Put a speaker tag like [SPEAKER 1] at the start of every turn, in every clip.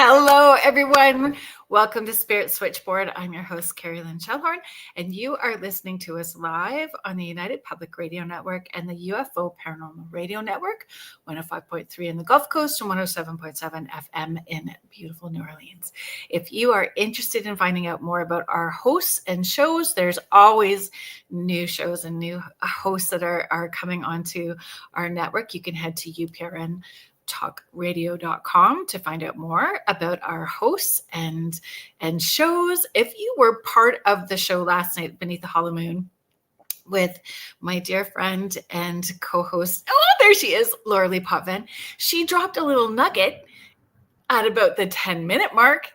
[SPEAKER 1] Hello, everyone. Welcome to Spirit Switchboard. I'm your host, Carrie Lynn Shellhorn, and you are listening to us live on the United Public Radio Network and the UFO Paranormal Radio Network, 105.3 in the Gulf Coast and 107.7 FM in beautiful New Orleans. If you are interested in finding out more about our hosts and shows, there's always new shows and new hosts that are coming onto our network. You can head to uprntalkradio.com to find out more about our hosts and shows. If you were part of the show last night beneath the hollow moon with my dear friend and co-host, there she is, Laura Lee Potvin, she dropped a little nugget at about the 10-minute mark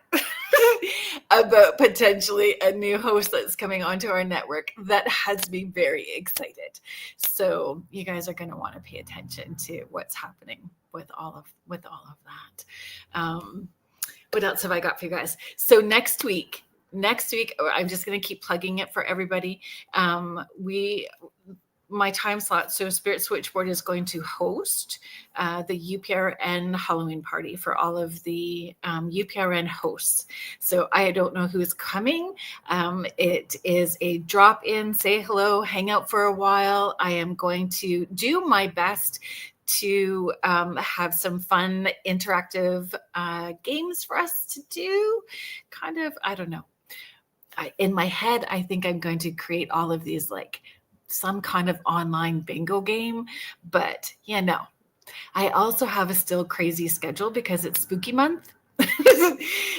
[SPEAKER 1] about potentially a new host that's coming onto our network that has me very excited. So you guys are going to want to pay attention to what's happening with all of that. What else have I got for you guys? So next week, I'm just going to keep plugging it for everybody. My time slot, so Spirit Switchboard is going to host the UPRN Halloween party for all of the UPRN hosts. So I don't know who's coming. It is a drop-in, say hello, hang out for a while. I am going to do my best to have some fun interactive games for us to do. Kind of, I don't know. In my head, I think I'm going to create all of these like some kind of online bingo game, but I also have a still crazy schedule because it's spooky month.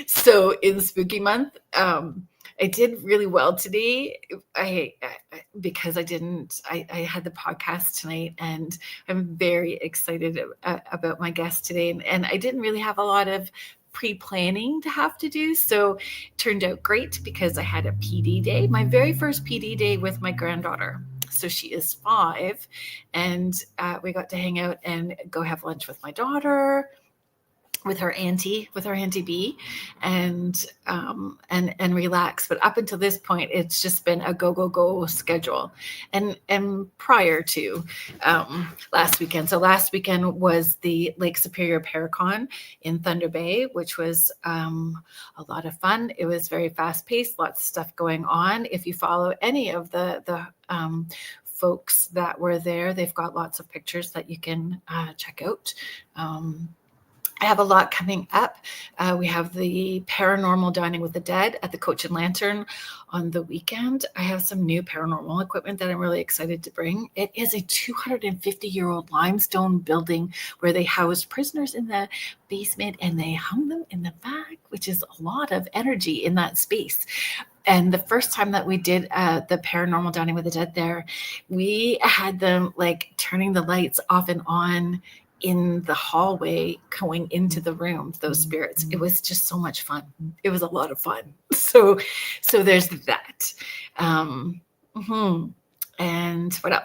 [SPEAKER 1] So in spooky month, I did really well today. Because I had the podcast tonight, and I'm very excited about my guest today. And I didn't really have a lot of pre-planning to have to do. So it turned out great because I had a PD day, my very first PD day with my granddaughter. So she is 5, and we got to hang out and go have lunch with my daughter, with her auntie B, and relax. But up until this point, it's just been a go schedule. And prior to last weekend. So last weekend was the Lake Superior Paracon in Thunder Bay, which was a lot of fun. It was very fast paced, lots of stuff going on. If you follow any of the folks that were there, they've got lots of pictures that you can check out. I have a lot coming up. We have the Paranormal Dining with the Dead at the Coach and Lantern on the weekend. I have some new paranormal equipment that I'm really excited to bring. It is a 250-year-old limestone building where they housed prisoners in the basement and they hung them in the back, which is a lot of energy in that space. And the first time that we did the Paranormal Dining with the Dead there, we had them like turning the lights off and on in the hallway going into the room, those spirits. It was just so much fun. It was a lot of fun. So there's that. And what else?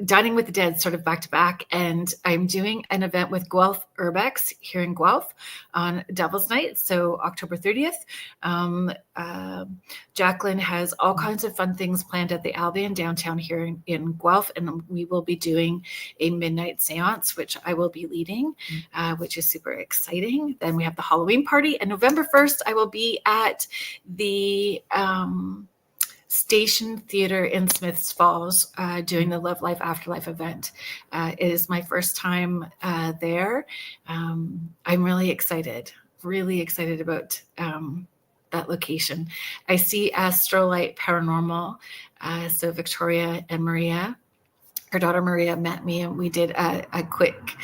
[SPEAKER 1] Dining with the Dead, sort of back to back. And I'm doing an event with Guelph Urbex here in Guelph on Devil's Night. So October 30th. Jacqueline has all kinds of fun things planned at the Albion downtown here in Guelph. And we will be doing a midnight seance, which I will be leading, which is super exciting. Then we have the Halloween party. And November 1st, I will be at the Station Theater in Smiths Falls doing the Love Life Afterlife event. It is my first time there. I'm really excited about that location. I see Astrolite Paranormal. So Victoria and Maria, her daughter Maria, met me, and we did a quick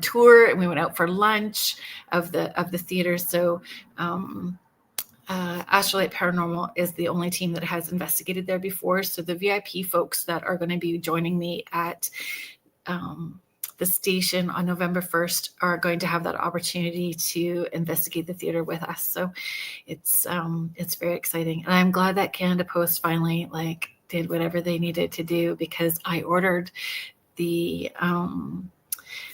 [SPEAKER 1] tour, and we went out for lunch of the theater. So Astrolite Paranormal is the only team that has investigated there before. So the VIP folks that are going to be joining me at the station on November 1st are going to have that opportunity to investigate the theater with us. So it's very exciting. And I'm glad that Canada Post finally did whatever they needed to do, because I ordered the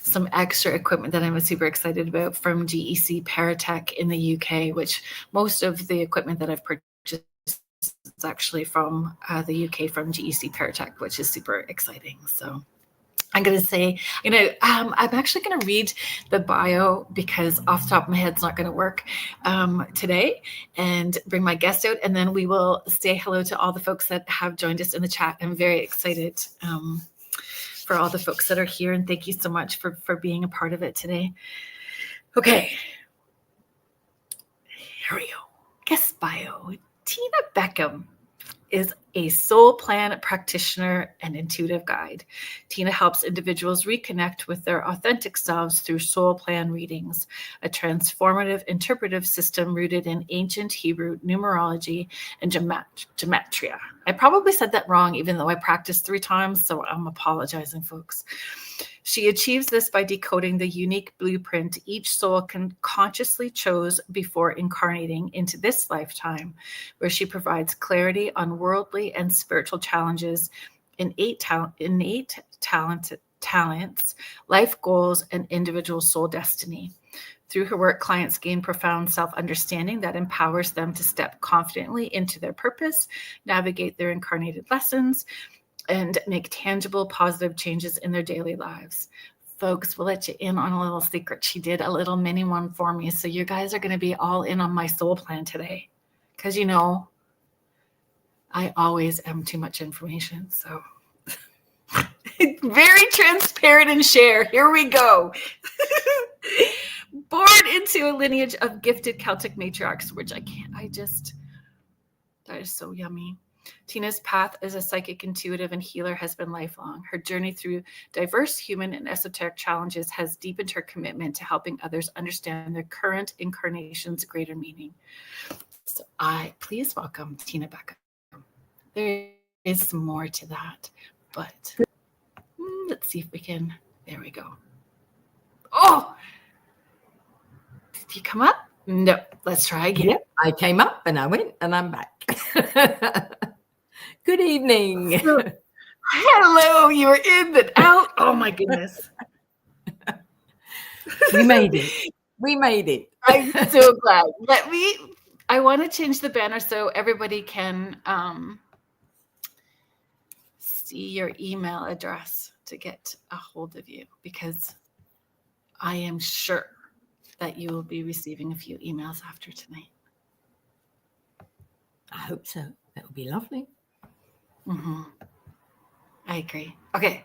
[SPEAKER 1] some extra equipment that I'm super excited about from GEC Paratech in the UK, which most of the equipment that I've purchased is actually from the UK, from GEC Paratech, which is super exciting. So I'm going to say, I'm actually going to read the bio because off the top of my head, it's not going to work today, and bring my guest out. And then we will say hello to all the folks that have joined us in the chat. I'm very excited for all the folks that are here. And thank you so much for being a part of it today. Okay. Here we go. Guest bio. Tina Beckham is a soul plan practitioner and intuitive guide. Tina helps individuals reconnect with their authentic selves through soul plan readings, a transformative interpretive system rooted in ancient Hebrew numerology and gematria. I probably said that wrong, even though I practiced 3 times, so I'm apologizing, folks. She achieves this by decoding the unique blueprint each soul consciously chose before incarnating into this lifetime, where she provides clarity on worldly and spiritual challenges, innate talents, life goals, and individual soul destiny. Through her work, clients gain profound self-understanding that empowers them to step confidently into their purpose, navigate their incarnated lessons, and make tangible, positive changes in their daily lives. Folks, we'll let you in on a little secret. She did a little mini one for me. So you guys are going to be all in on my soul plan today. Because, I always am too much information. So very transparent and share. Here we go. Born into a lineage of gifted Celtic matriarchs, which that is so yummy. Tina's path as a psychic, intuitive, and healer has been lifelong. Her journey through diverse human and esoteric challenges has deepened her commitment to helping others understand their current incarnation's greater meaning. So please welcome Tina Beckham. There is some more to that, but let's see if we can. There we go. Oh, did you come up? No, let's try again.
[SPEAKER 2] Yep, I came up and I went and I'm back. Good evening.
[SPEAKER 1] Hello, you were in and out. Oh my goodness.
[SPEAKER 2] We made it. We made it.
[SPEAKER 1] I'm so glad. I want to change the banner so everybody can see your email address to get a hold of you, because I am sure that you will be receiving a few emails after tonight.
[SPEAKER 2] I hope so. That would be lovely.
[SPEAKER 1] Mm-hmm. I agree. Okay,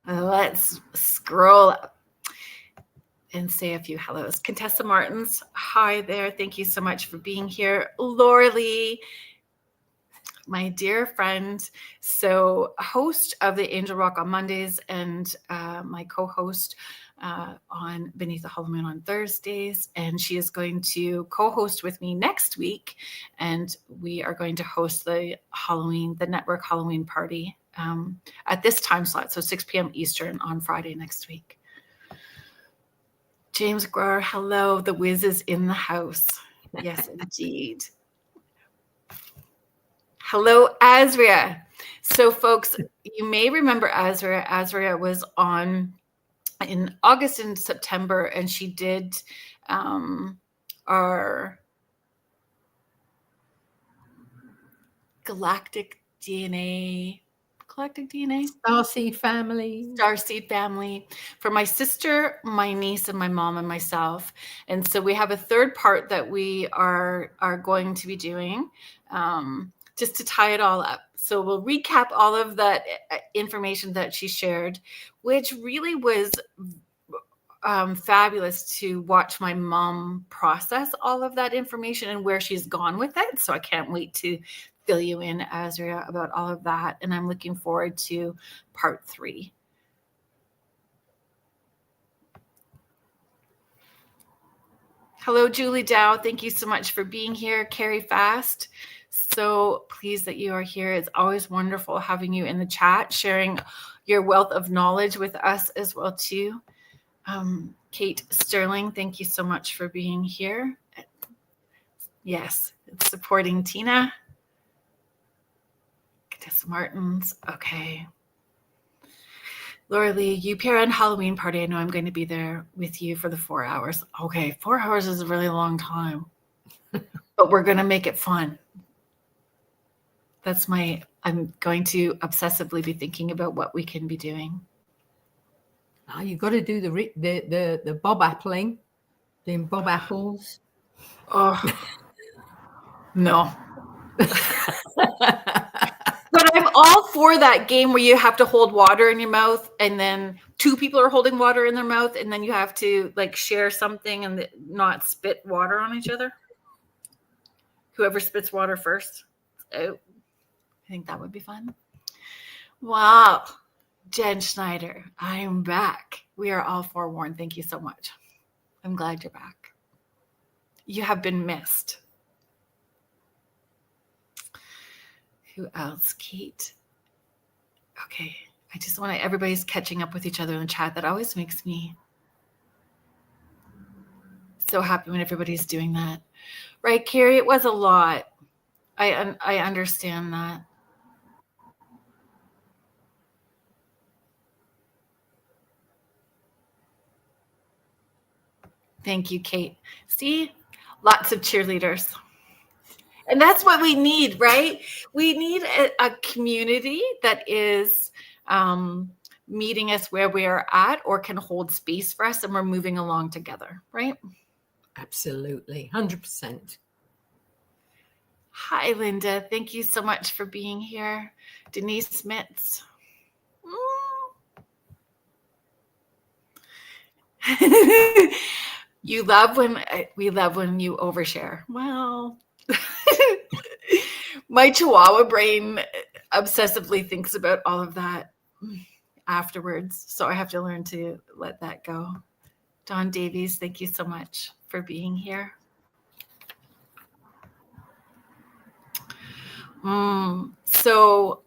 [SPEAKER 1] let's scroll up and say a few hellos. Contessa Martins, hi there. Thank you so much for being here. Laura Lee, my dear friend, so host of the Angel Rock on Mondays and my co-host on Beneath the Hollow Moon on Thursdays. And she is going to co-host with me next week. And we are going to host the network Halloween party at this time slot. So 6 p.m. Eastern on Friday next week. James Grower, hello. The Wiz is in the house. Yes, indeed. Hello, Azria. So folks, you may remember Azria. Azria was on in August and September, and she did our galactic DNA.
[SPEAKER 2] Starseed family
[SPEAKER 1] for my sister, my niece, and my mom and myself. And so we have a third part that we are going to be doing just to tie it all up. So we'll recap all of that information that she shared, which really was fabulous to watch my mom process all of that information and where she's gone with it. So I can't wait to fill you in, Azria, about all of that. And I'm looking forward to part 3. Hello, Julie Dow. Thank you so much for being here. Carrie Fast, so pleased that you are here. It's always wonderful having you in the chat, sharing your wealth of knowledge with us as well, too. Kate Sterling, thank you so much for being here. Yes, it's supporting Tina. Contessa Martins, okay. Laura Lee, UPRN Halloween party. I know I'm going to be there with you for the 4 hours. Okay, 4 hours is a really long time, but we're going to make it fun. I'm going to obsessively be thinking about what we can be doing.
[SPEAKER 2] Oh, you got to do the bob appling, doing bob apples.
[SPEAKER 1] Oh, no. But I'm all for that game where you have to hold water in your mouth, and then two people are holding water in their mouth, and then you have to like share something and not spit water on each other. Whoever spits water first. Oh, I think that would be fun. Wow. Jen Schneider, I am back. We are all forewarned. Thank you so much. I'm glad you're back. You have been missed. Who else? Kate. Okay. I just want to, everybody's catching up with each other in the chat. That always makes me so happy when everybody's doing that. Right, Carrie? It was a lot. I understand that. Thank you, Kate. See, lots of cheerleaders. And that's what we need, right? We need a community that is meeting us where we are at or can hold space for us, and we're moving along together, right?
[SPEAKER 2] Absolutely. 100%.
[SPEAKER 1] Hi, Linda. Thank you so much for being here. Denise Mitz. We love when you overshare. Well, my Chihuahua brain obsessively thinks about all of that afterwards. So I have to learn to let that go. Don Davies, thank you so much for being here. So,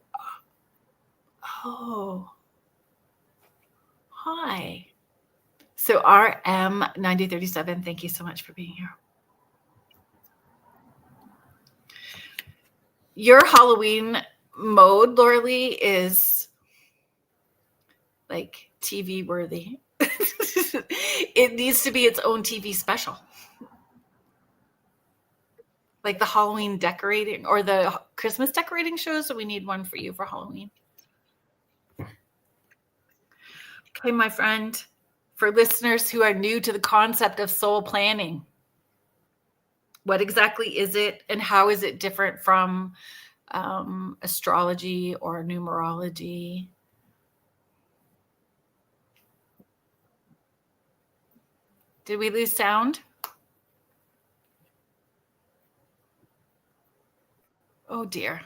[SPEAKER 1] hi. So RM9037, thank you so much for being here. Your Halloween mode, Laura Lee, is like TV worthy. It needs to be its own TV special. Like the Halloween decorating or the Christmas decorating shows. So we need one for you for Halloween. Okay, my friend, for listeners who are new to the concept of soul planning, what exactly is it and how is it different from astrology or numerology? Did we lose sound? Oh dear.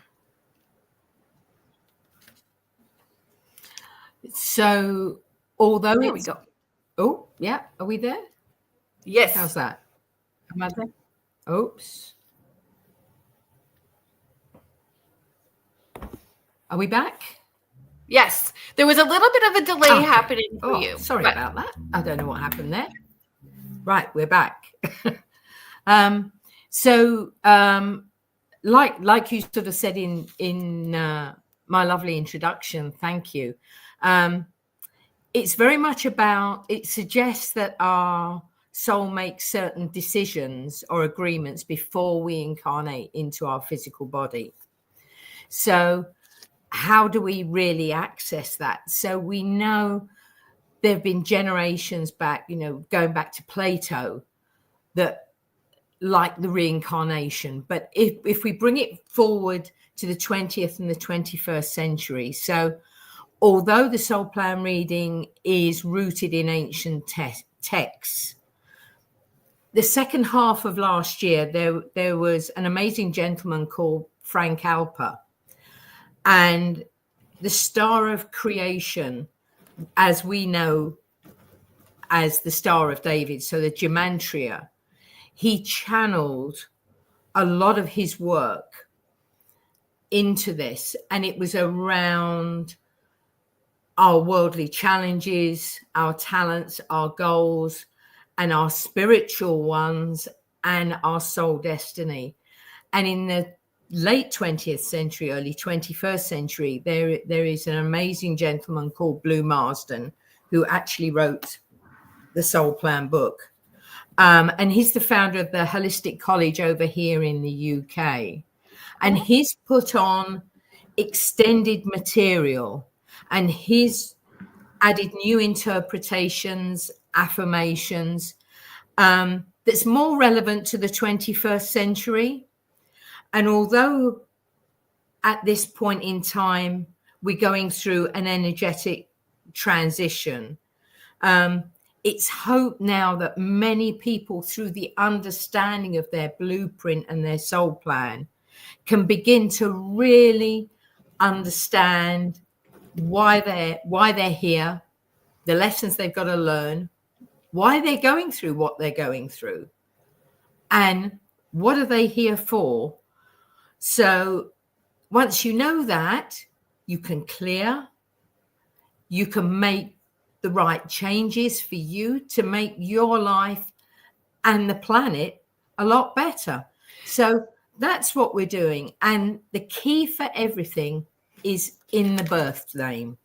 [SPEAKER 2] So although
[SPEAKER 1] there we go.
[SPEAKER 2] Oh, yeah. Are we there?
[SPEAKER 1] Yes.
[SPEAKER 2] How's that? Am I there? Oops. Are we back?
[SPEAKER 1] Yes. There was a little bit of a delay happening for you.
[SPEAKER 2] Sorry about that. I don't know what happened there. Right, we're back. Like you sort of said in my lovely introduction, thank you. It's very much about, it suggests that our soul makes certain decisions or agreements before we incarnate into our physical body. So how do we really access that? So we know there have been generations back, going back to Plato, that like the reincarnation. But if we bring it forward to the 20th and the 21st century, so although the soul plan reading is rooted in ancient texts, the second half of last year, there was an amazing gentleman called Frank Alper, and the star of creation, as we know as the Star of David, so the Gematria, he channeled a lot of his work into this, and it was around our worldly challenges, our talents, our goals, and our spiritual ones, and our soul destiny. And in the late 20th century, early 21st century, there is an amazing gentleman called Blue Marsden who actually wrote the Soul Plan book. And he's the founder of the Holistic College over here in the UK. And he's put on extended material, and his added new interpretations, affirmations, that's more relevant to the 21st century. And although at this point in time, we're going through an energetic transition, it's hope now that many people, through the understanding of their blueprint and their soul plan, can begin to really understand why they're here, the lessons they've got to learn, why they're going through what they're going through, and what are they here for. So once you know that, you can clear, you can make the right changes for you to make your life and the planet a lot better. So that's what we're doing. And the key for everything is in the birth name.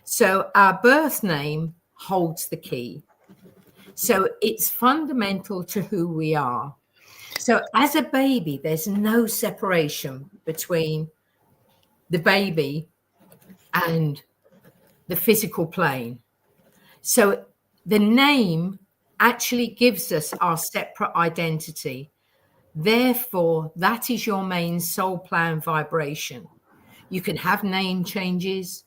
[SPEAKER 2] So our birth name holds the key. So it's fundamental to who we are. So as a baby, there's no separation between the baby and the physical plane. So the name actually gives us our separate identity. Therefore, that is your main soul plan vibration. You can have name changes,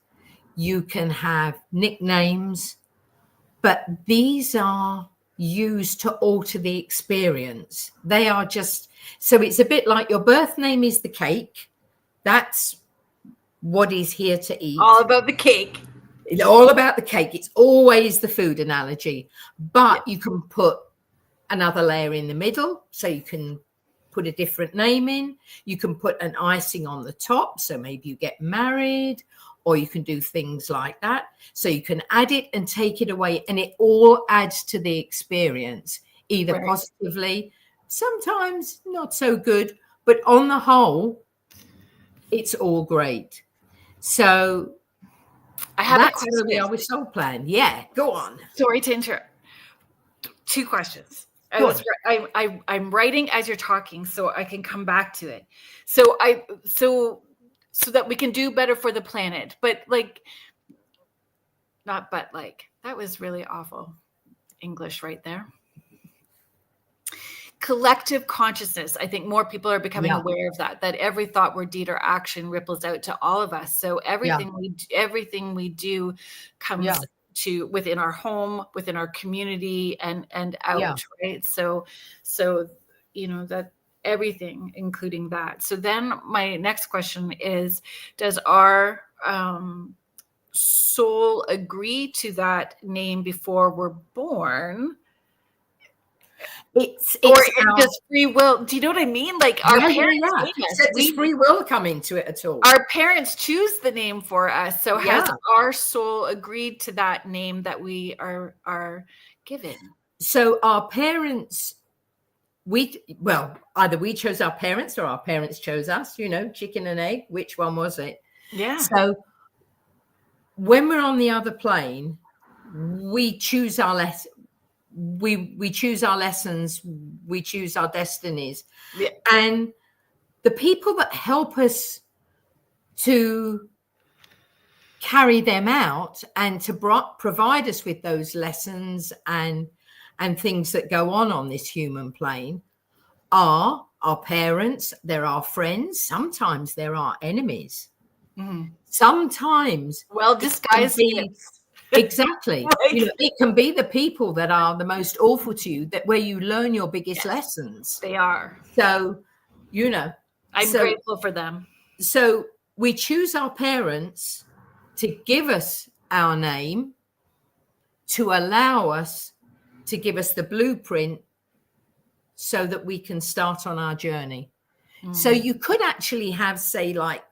[SPEAKER 2] you can have nicknames, but these are used to alter the experience. They are just, so it's a bit like your birth name is the cake. That's what is here to eat.
[SPEAKER 1] All about the cake.
[SPEAKER 2] It's all about the cake. It's always the food analogy, but you can put another layer in the middle, so you can put a different name in. You can put an icing on the top, so maybe you get married, or you can do things like that. So you can add it and take it away, and it all adds to the experience, either positively, sometimes not so good, but on the whole, it's all great. So
[SPEAKER 1] I have
[SPEAKER 2] that's
[SPEAKER 1] a
[SPEAKER 2] where we
[SPEAKER 1] question.
[SPEAKER 2] are with Soul Plan. Yeah, go on.
[SPEAKER 1] Sorry to interrupt. 2 questions. I'm writing as you're talking, so I can come back to it. So that we can do better for the planet. But that was really awful English right there. Collective consciousness. I think more people are becoming aware of that every thought, word, deed, or action ripples out to all of us. So everything we do comes to within our home, within our community, and out, right? So that everything, including that. So then my next question is, does our soul agree to that name before we're born?
[SPEAKER 2] It's
[SPEAKER 1] just free will. Do you know what I mean? Like our parents name us.
[SPEAKER 2] Does free will come into it at all?
[SPEAKER 1] Our parents choose the name for us. So has our soul agreed to that name that we are given?
[SPEAKER 2] So our parents, either we chose our parents or our parents chose us, chicken and egg. Which one was it?
[SPEAKER 1] Yeah.
[SPEAKER 2] So when we're on the other plane, we choose our lessons. We choose our lessons, we choose our destinies.
[SPEAKER 1] Yeah.
[SPEAKER 2] And the people that help us to carry them out and to provide us with those lessons and things that go on this human plane are our parents, they're our friends, sometimes they're our enemies.
[SPEAKER 1] Mm-hmm.
[SPEAKER 2] Sometimes
[SPEAKER 1] disguised gifts.
[SPEAKER 2] Exactly. It can be the people that are the most awful to you, where you learn your biggest lessons.
[SPEAKER 1] They are.
[SPEAKER 2] So,
[SPEAKER 1] I'm grateful for them.
[SPEAKER 2] So we choose our parents to give us our name, to allow us to give us the blueprint so that we can start on our journey. So you could actually have, say, like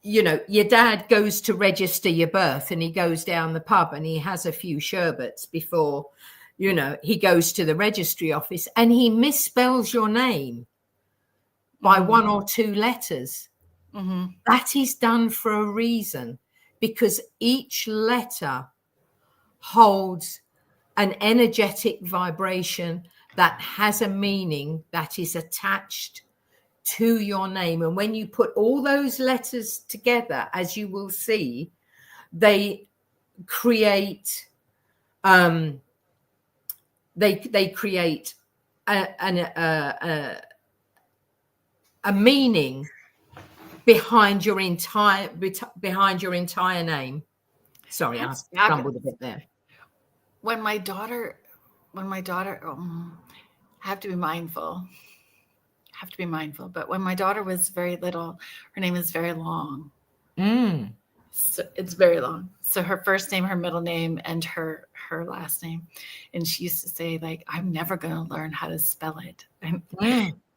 [SPEAKER 2] your dad goes to register your birth and he goes down the pub and he has a few sherbets before, he goes to the registry office and he misspells your name by 1 or 2 letters.
[SPEAKER 1] Mm-hmm.
[SPEAKER 2] That is done for a reason, because each letter holds an energetic vibration that has a meaning that is attached to your name. And when you put all those letters together, as you will see, they create they create a meaning behind your entire name. Sorry, I stumbled a bit there.
[SPEAKER 1] When my daughter, I have to be mindful. But when my daughter was very little, her name is very long. So it's very long. So her first name, her middle name, and her last name. And she used to say, like, I'm never going to learn how to spell it.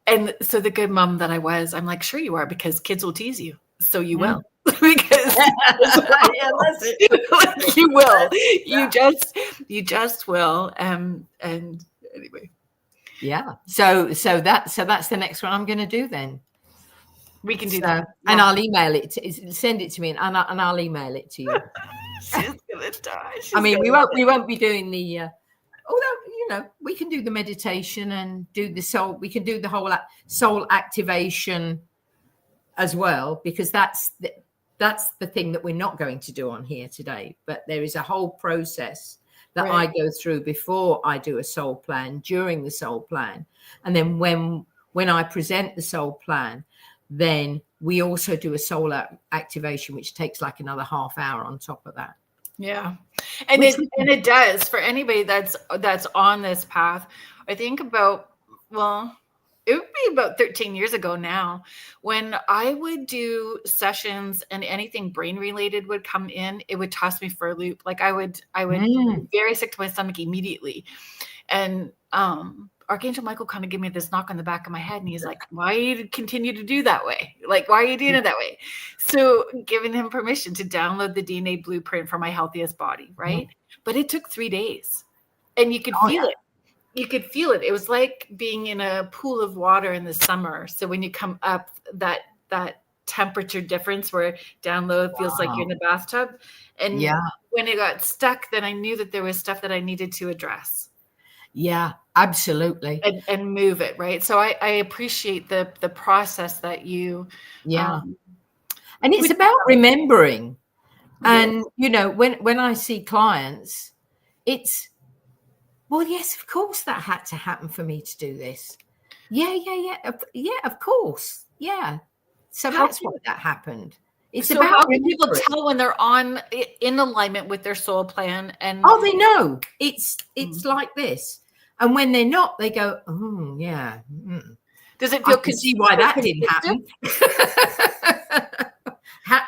[SPEAKER 1] And so the good mom that I was, I'm like, sure you are, because kids will tease you. So you will. Because
[SPEAKER 2] yeah, that's it.
[SPEAKER 1] like, you will. You just will. And anyway.
[SPEAKER 2] Yeah. So that's the next one I'm going to do then.
[SPEAKER 1] We can do that.
[SPEAKER 2] Yeah. And I'll email it. Send it to me, and I'll email it to you.
[SPEAKER 1] She's gonna die.
[SPEAKER 2] I mean, we won't be doing the. Although we can do the meditation and do the soul. We can do the whole soul activation as well, because that's the thing that we're not going to do on here today. But there is a whole process that I go through before I do a soul plan, during the soul plan, and then when I present the soul plan, then we also do a soul activation, which takes like another half hour on top of that.
[SPEAKER 1] Yeah. And it does, for anybody that's on this path. I think about, it would be about 13 years ago now, when I would do sessions and anything brain related would come in, it would toss me for a loop. Like I would be very sick to my stomach immediately. And Archangel Michael kind of gave me this knock on the back of my head, and he's like, why do you continue to do that way? Like, why are you doing it that way? So giving him permission to download the DNA blueprint for my healthiest body, right? But it took 3 days, and you could feel it. You could feel it. It was like being in a pool of water in the summer. So when you come up, that temperature difference where down low it feels like you're in a bathtub. And when it got stuck, then I knew that there was stuff that I needed to address.
[SPEAKER 2] Yeah, absolutely.
[SPEAKER 1] And move it, right? So I appreciate the process that you
[SPEAKER 2] and it's about remembering. And when I see clients, it's, well, yes, of course that had to happen for me to do this. Yeah, of course. Yeah. So that's why that happened. It's
[SPEAKER 1] so
[SPEAKER 2] about
[SPEAKER 1] how can people tell when they're in alignment with their soul plan? And
[SPEAKER 2] they know it's like this. And when they're not, they go, oh yeah.
[SPEAKER 1] Does it feel?
[SPEAKER 2] I can see why that didn't happen.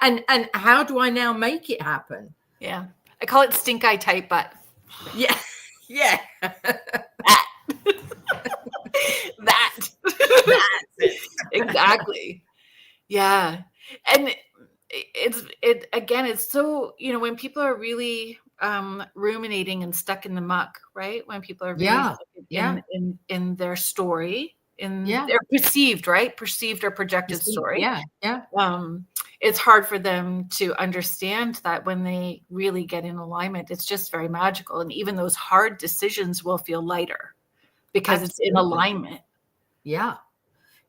[SPEAKER 2] and how do I now make it happen?
[SPEAKER 1] Yeah, I call it stink eye tight butt.
[SPEAKER 2] Yeah.
[SPEAKER 1] That's it. Exactly. Yeah. And it's so, when people are really ruminating and stuck in the muck, right? When people are really stuck in their story, their perceived or projected story. It's hard for them to understand that when they really get in alignment, it's just very magical. And even those hard decisions will feel lighter because it's in alignment.
[SPEAKER 2] Yeah,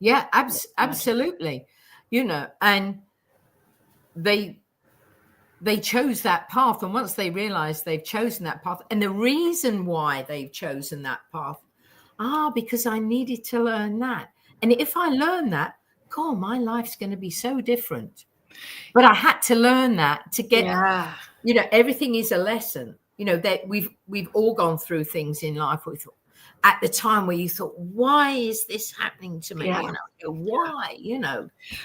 [SPEAKER 2] absolutely. And they chose that path. And once they realize they've chosen that path, and the reason why they've chosen that path, because I needed to learn that. And if I learn that, God, my life's going to be so different. But I had to learn that to get, everything is a lesson. That we've all gone through things in life we thought, at the time where you thought, why is this happening to me? Why?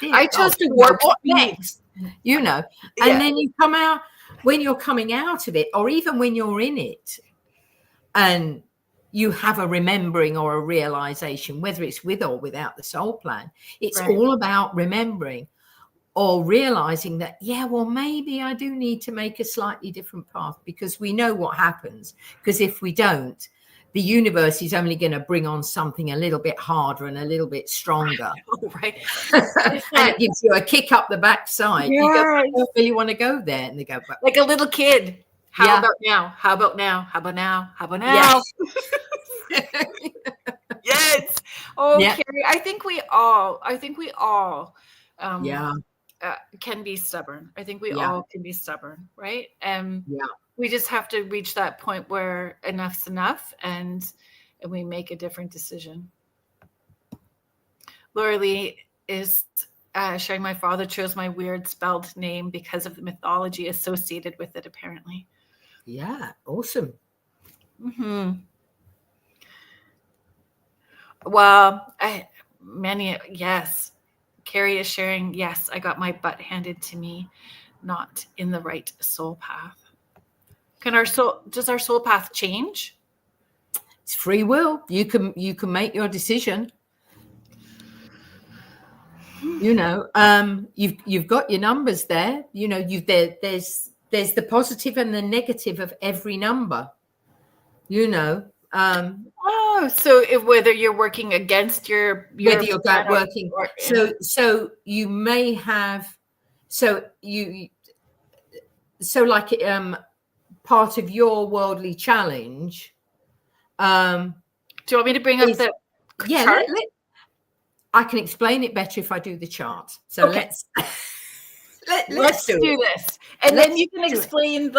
[SPEAKER 1] I chose to work
[SPEAKER 2] next. And then you come out, when you're coming out of it, or even when you're in it, and you have a remembering or a realization, whether it's with or without the soul plan, it's all about remembering or realizing that, maybe I do need to make a slightly different path, because we know what happens. Because if we don't, the universe is only going to bring on something a little bit harder and a little bit stronger.
[SPEAKER 1] Right.
[SPEAKER 2] And it gives you a kick up the backside. You go, I don't really want to go there. And they go,
[SPEAKER 1] like a little kid. How about now? How about now? How about now? How about now? Yes. Oh, Carrie, I think we all can be stubborn. I think we
[SPEAKER 2] Yeah.
[SPEAKER 1] all can be stubborn, right?
[SPEAKER 2] Yeah.
[SPEAKER 1] We just have to reach that point where enough's enough, and we make a different decision. Laura Lee is sharing, my father chose my weird spelled name because of the mythology associated with it, apparently.
[SPEAKER 2] Yeah, awesome.
[SPEAKER 1] Well, yes. Carrie is sharing, yes, I got my butt handed to me, not in the right soul path. Does our soul path change?
[SPEAKER 2] It's free will. You can make your decision. You know, you've got your numbers there. You know, there's the positive and the negative of every number. You know,
[SPEAKER 1] so whether you're working against your
[SPEAKER 2] whether you're working,
[SPEAKER 1] or
[SPEAKER 2] so you may have, so like part of your worldly challenge.
[SPEAKER 1] Do you want me to bring up the chart?
[SPEAKER 2] I can explain it better if I do the chart. So
[SPEAKER 1] okay.
[SPEAKER 2] let's do
[SPEAKER 1] this, and then you can explain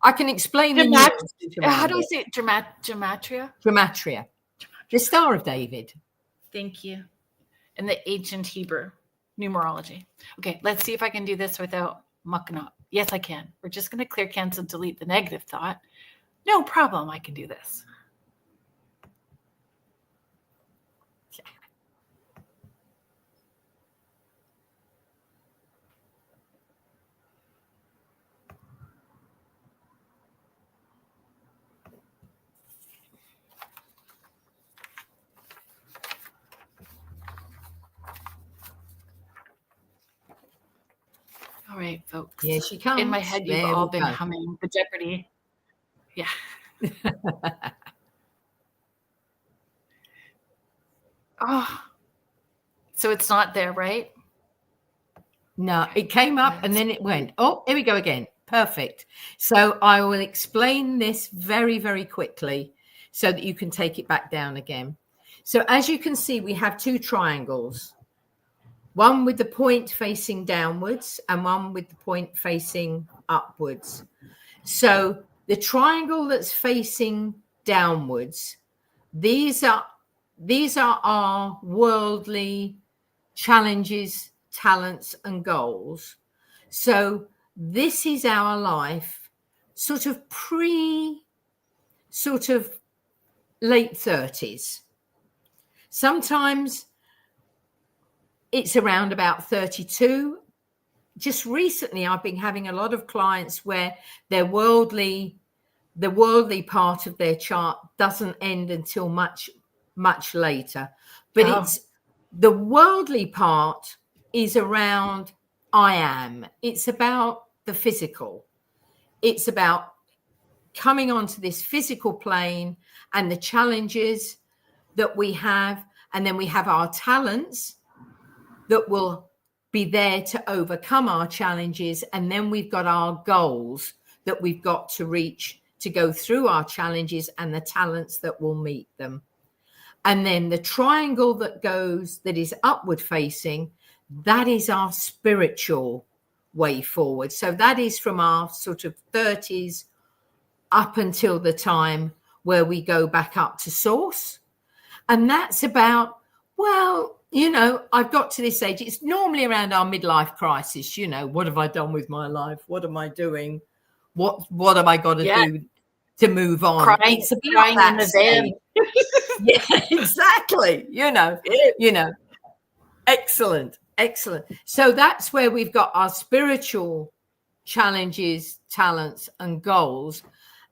[SPEAKER 2] I can explain the nuances.
[SPEAKER 1] How do I say it? Gematria?
[SPEAKER 2] Gematria. The Star of David.
[SPEAKER 1] Thank you. And the ancient Hebrew numerology. Okay, let's see if I can do this without mucking up. Yes, I can. We're just going to clear, cancel, delete the negative thought. No problem. I can do this. All right, folks.
[SPEAKER 2] Here she comes.
[SPEAKER 1] In my head, you've all been humming the Jeopardy. Yeah. Oh, so it's not there, right?
[SPEAKER 2] No, it came up and then it went. Oh, here we go again. Perfect. So I will explain this very, very quickly so that you can take it back down again. So as you can see, we have two triangles. One with the point facing downwards and one with the point facing upwards. So the triangle that's facing downwards, these are our worldly challenges, talents, and goals. So this is our life, sort of late 30s. Sometimes it's around about 32. Just recently, I've been having a lot of clients where the worldly part of their chart doesn't end until much, much later. But it's the worldly part is around I am. It's about the physical. It's about coming onto this physical plane and the challenges that we have. And then we have our talents that will be there to overcome our challenges. And then we've got our goals that we've got to reach to go through our challenges and the talents that will meet them. And then the triangle that is upward facing, that is our spiritual way forward. So that is from our sort of 30s up until the time where we go back up to source. And that's about, well, you know, I've got to this age. It's normally around our midlife crisis. You know, what have I done with my life? What am I doing? What have I got to do to move on?
[SPEAKER 1] Crying in the van.
[SPEAKER 2] Yeah, exactly. You know, excellent. So that's where we've got our spiritual challenges, talents, and goals.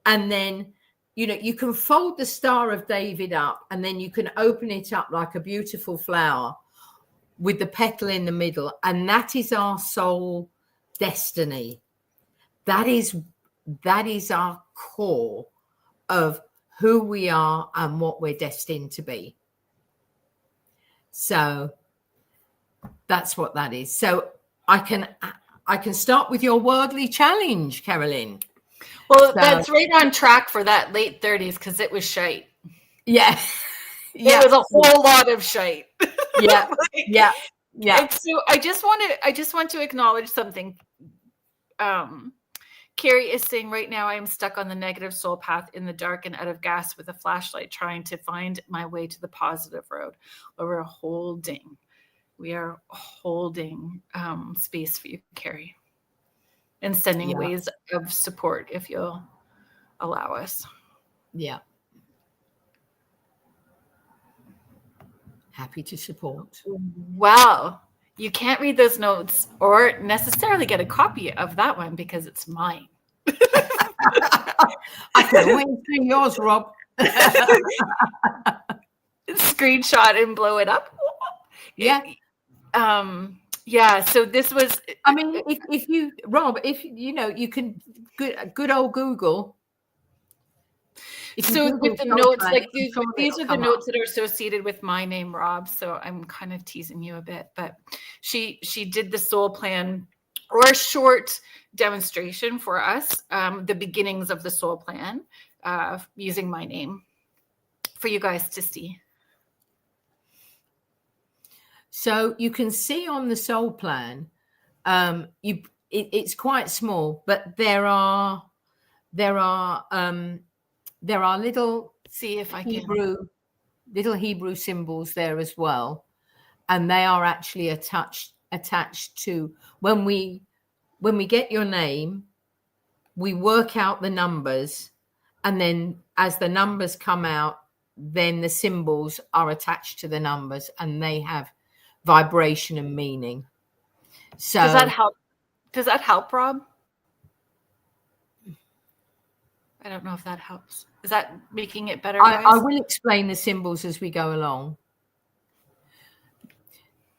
[SPEAKER 2] And then, you know, you can fold the Star of David up and then you can open it up like a beautiful flower with the petal in the middle. And that is our soul destiny. That is our core of who we are and what we're destined to be. So that's what that is. So I can start with your worldly challenge, Carolyn.
[SPEAKER 1] Well, that's right on track for that late 30s because it was shite.
[SPEAKER 2] Yeah.
[SPEAKER 1] It was a whole lot of shite.
[SPEAKER 2] Yeah. Yeah. Yeah.
[SPEAKER 1] And so I just want to acknowledge something. Carrie is saying right now I am stuck on the negative soul path in the dark and out of gas with a flashlight trying to find my way to the positive road. But we are holding space for you, Carrie, and sending ways of support if you'll allow us.
[SPEAKER 2] Yeah. Happy to support.
[SPEAKER 1] Well, you can't read those notes or necessarily get a copy of that one because it's mine.
[SPEAKER 2] I can always see yours, Rob.
[SPEAKER 1] Screenshot and blow it up.
[SPEAKER 2] Yeah.
[SPEAKER 1] Yeah. So this was.
[SPEAKER 2] I mean, if you, Rob, if you know, you can good old Google.
[SPEAKER 1] So with the notes, like these are the notes that are associated with my name, Rob. So I'm kind of teasing you a bit, but she did the soul plan or a short demonstration for us, the beginnings of the soul plan, using my name for you guys to see.
[SPEAKER 2] So you can see on the soul plan, it's quite small, but there are little little Hebrew symbols there as well, and they are actually attached to when we get your name, we work out the numbers, and then as the numbers come out, then the symbols are attached to the numbers, and they have vibration and meaning. So
[SPEAKER 1] does that help? Does that help, Rob? I don't know if that helps. Is that making it better, guys?
[SPEAKER 2] I will explain the symbols as we go along.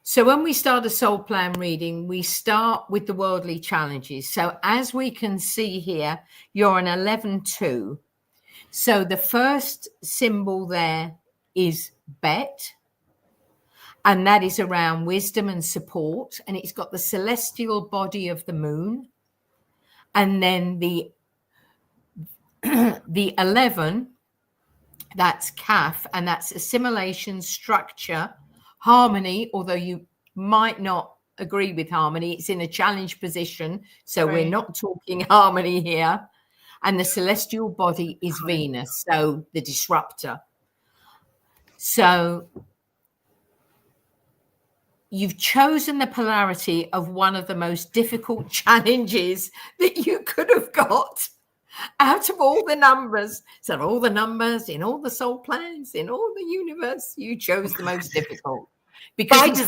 [SPEAKER 2] So when we start a soul plan reading, we start with the worldly challenges. So as we can see here, you're an 11-2. So the first symbol there is Bet, and that is around wisdom and support. And it's got the celestial body of the moon. And then the 11, that's Kaf, and that's assimilation, structure, harmony, although you might not agree with harmony. It's in a challenge position. So we're not talking harmony here. And the celestial body is Venus, so the disruptor. So you've chosen the polarity of one of the most difficult challenges that you could have got out of all the numbers. So all the numbers in all the soul plans in all the universe, you chose the most difficult. Because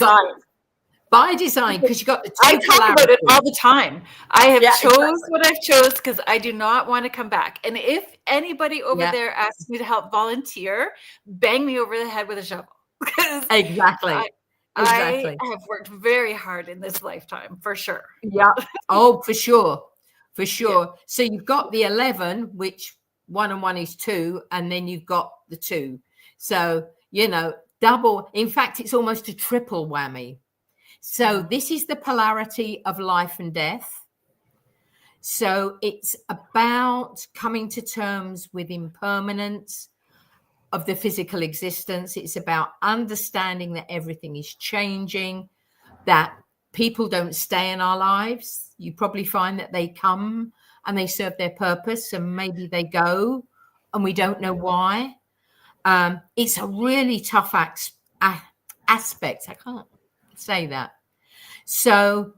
[SPEAKER 2] by design, because you got the two
[SPEAKER 1] I talk about it all the time. I have chose what I've chose because I do not want to come back. And if anybody over there asks me to help volunteer, bang me over the head with a shovel.
[SPEAKER 2] Exactly.
[SPEAKER 1] I have worked very hard in this lifetime, for sure.
[SPEAKER 2] Yeah. Oh, for sure. For sure. Yeah. So you've got the 11, which 1 and 1 is 2, and then you've got the 2. So, double. In fact, it's almost a triple whammy. So this is the polarity of life and death. So it's about coming to terms with impermanence of the physical existence. It's about understanding that everything is changing, that people don't stay in our lives. You probably find that they come and they serve their purpose, and maybe they go and we don't know why. It's a really tough aspect. I can't say that. So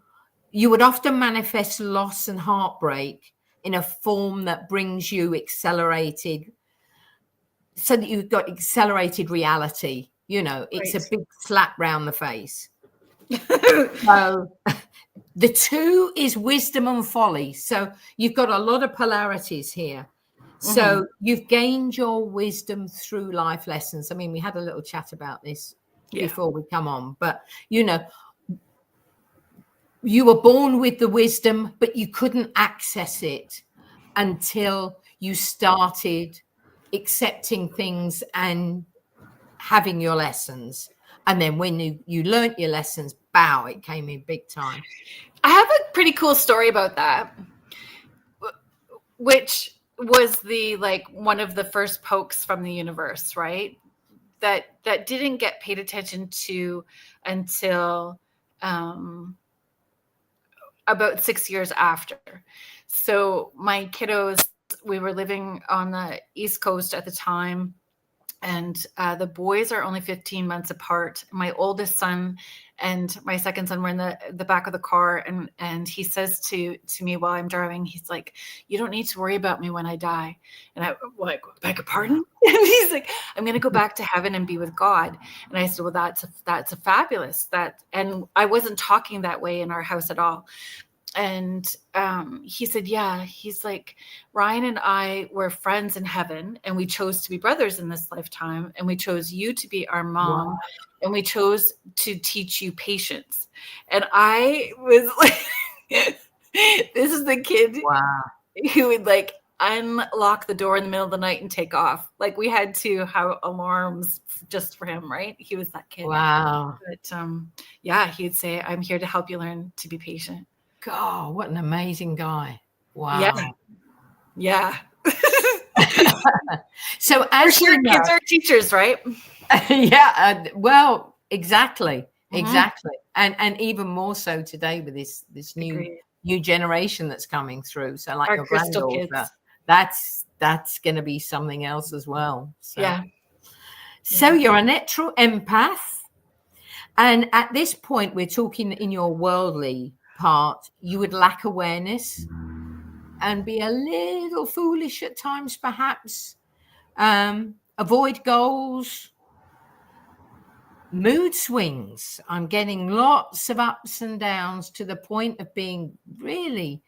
[SPEAKER 2] you would often manifest loss and heartbreak in a form that brings you accelerated, so that you've got accelerated reality. It's a big slap round the face. So the 2 is wisdom and folly. So you've got a lot of polarities here. So you've gained your wisdom through life lessons. I mean, we had a little chat about this before we come on, but you were born with the wisdom, but you couldn't access it until you started accepting things and having your lessons. And then when you learnt your lessons, it came in big time.
[SPEAKER 1] I have a pretty cool story about that, which was one of the first pokes from the universe, right? That didn't get paid attention to until about 6 years after. So my kiddos, we were living on the East Coast at the time, and the boys are only 15 months apart. My oldest son and my second son were in the back of the car, and he says to me while I'm driving, he's like, "You don't need to worry about me when I die." And I'm like, "Beg your pardon?" And he's like, "I'm going to go back to heaven and be with God." And I said, "Well, that's a fabulous that." And I wasn't talking that way in our house at all. And he said, "Yeah," he's like, "Ryan and I were friends in heaven, and we chose to be brothers in this lifetime, and we chose you to be our mom,
[SPEAKER 2] Wow.
[SPEAKER 1] and we chose to teach you patience." And I was like, this is the kid
[SPEAKER 2] Wow.
[SPEAKER 1] who would like unlock the door in the middle of the night and take off. Like, we had to have alarms just for him, right? He was that kid.
[SPEAKER 2] Wow.
[SPEAKER 1] But yeah, he'd say, "I'm here to help you learn to be patient."
[SPEAKER 2] God, what an amazing guy. Wow.
[SPEAKER 1] Yeah.
[SPEAKER 2] So
[SPEAKER 1] For
[SPEAKER 2] as
[SPEAKER 1] sure,
[SPEAKER 2] you know,
[SPEAKER 1] kids are teachers, right?
[SPEAKER 2] yeah, well, exactly.
[SPEAKER 1] Mhm.
[SPEAKER 2] Exactly. And even more so today with this
[SPEAKER 1] Agreed.
[SPEAKER 2] new generation that's coming through. So like
[SPEAKER 1] Our
[SPEAKER 2] your
[SPEAKER 1] crystal
[SPEAKER 2] granddaughter,
[SPEAKER 1] kids.
[SPEAKER 2] that's going to be something else as well. So
[SPEAKER 1] Yeah.
[SPEAKER 2] so you're a natural empath. And at this point, we're talking in your worldly part, you would lack awareness and be a little foolish at times, perhaps. Avoid goals, mood swings. I'm getting lots of ups and downs to the point of being really,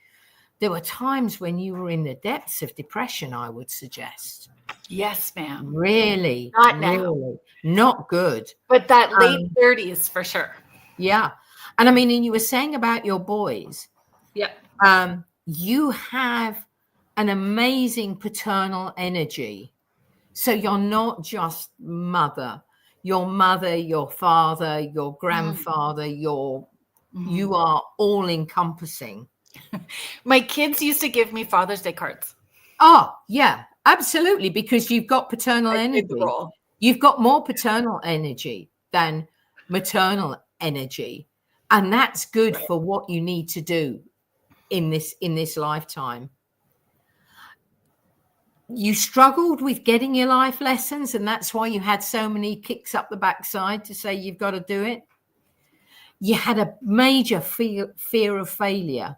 [SPEAKER 2] there were times when you were in the depths of depression, I would suggest.
[SPEAKER 1] Yes, ma'am.
[SPEAKER 2] Really,
[SPEAKER 1] Not now.
[SPEAKER 2] really not good.
[SPEAKER 1] But that late 30s for sure.
[SPEAKER 2] Yeah. And I mean, and you were saying about your boys.
[SPEAKER 1] Yeah.
[SPEAKER 2] You have an amazing paternal energy. So you're not just mother, your father, your grandfather, you are all encompassing.
[SPEAKER 1] My kids used to give me Father's Day cards.
[SPEAKER 2] Oh, yeah, absolutely. Because you've got paternal
[SPEAKER 1] I played the
[SPEAKER 2] energy.
[SPEAKER 1] role.
[SPEAKER 2] You've got more paternal energy than maternal energy. And that's good for what you need to do in this lifetime. You struggled with getting your life lessons, and that's why you had so many kicks up the backside to say you've got to do it. You had a major fear of failure,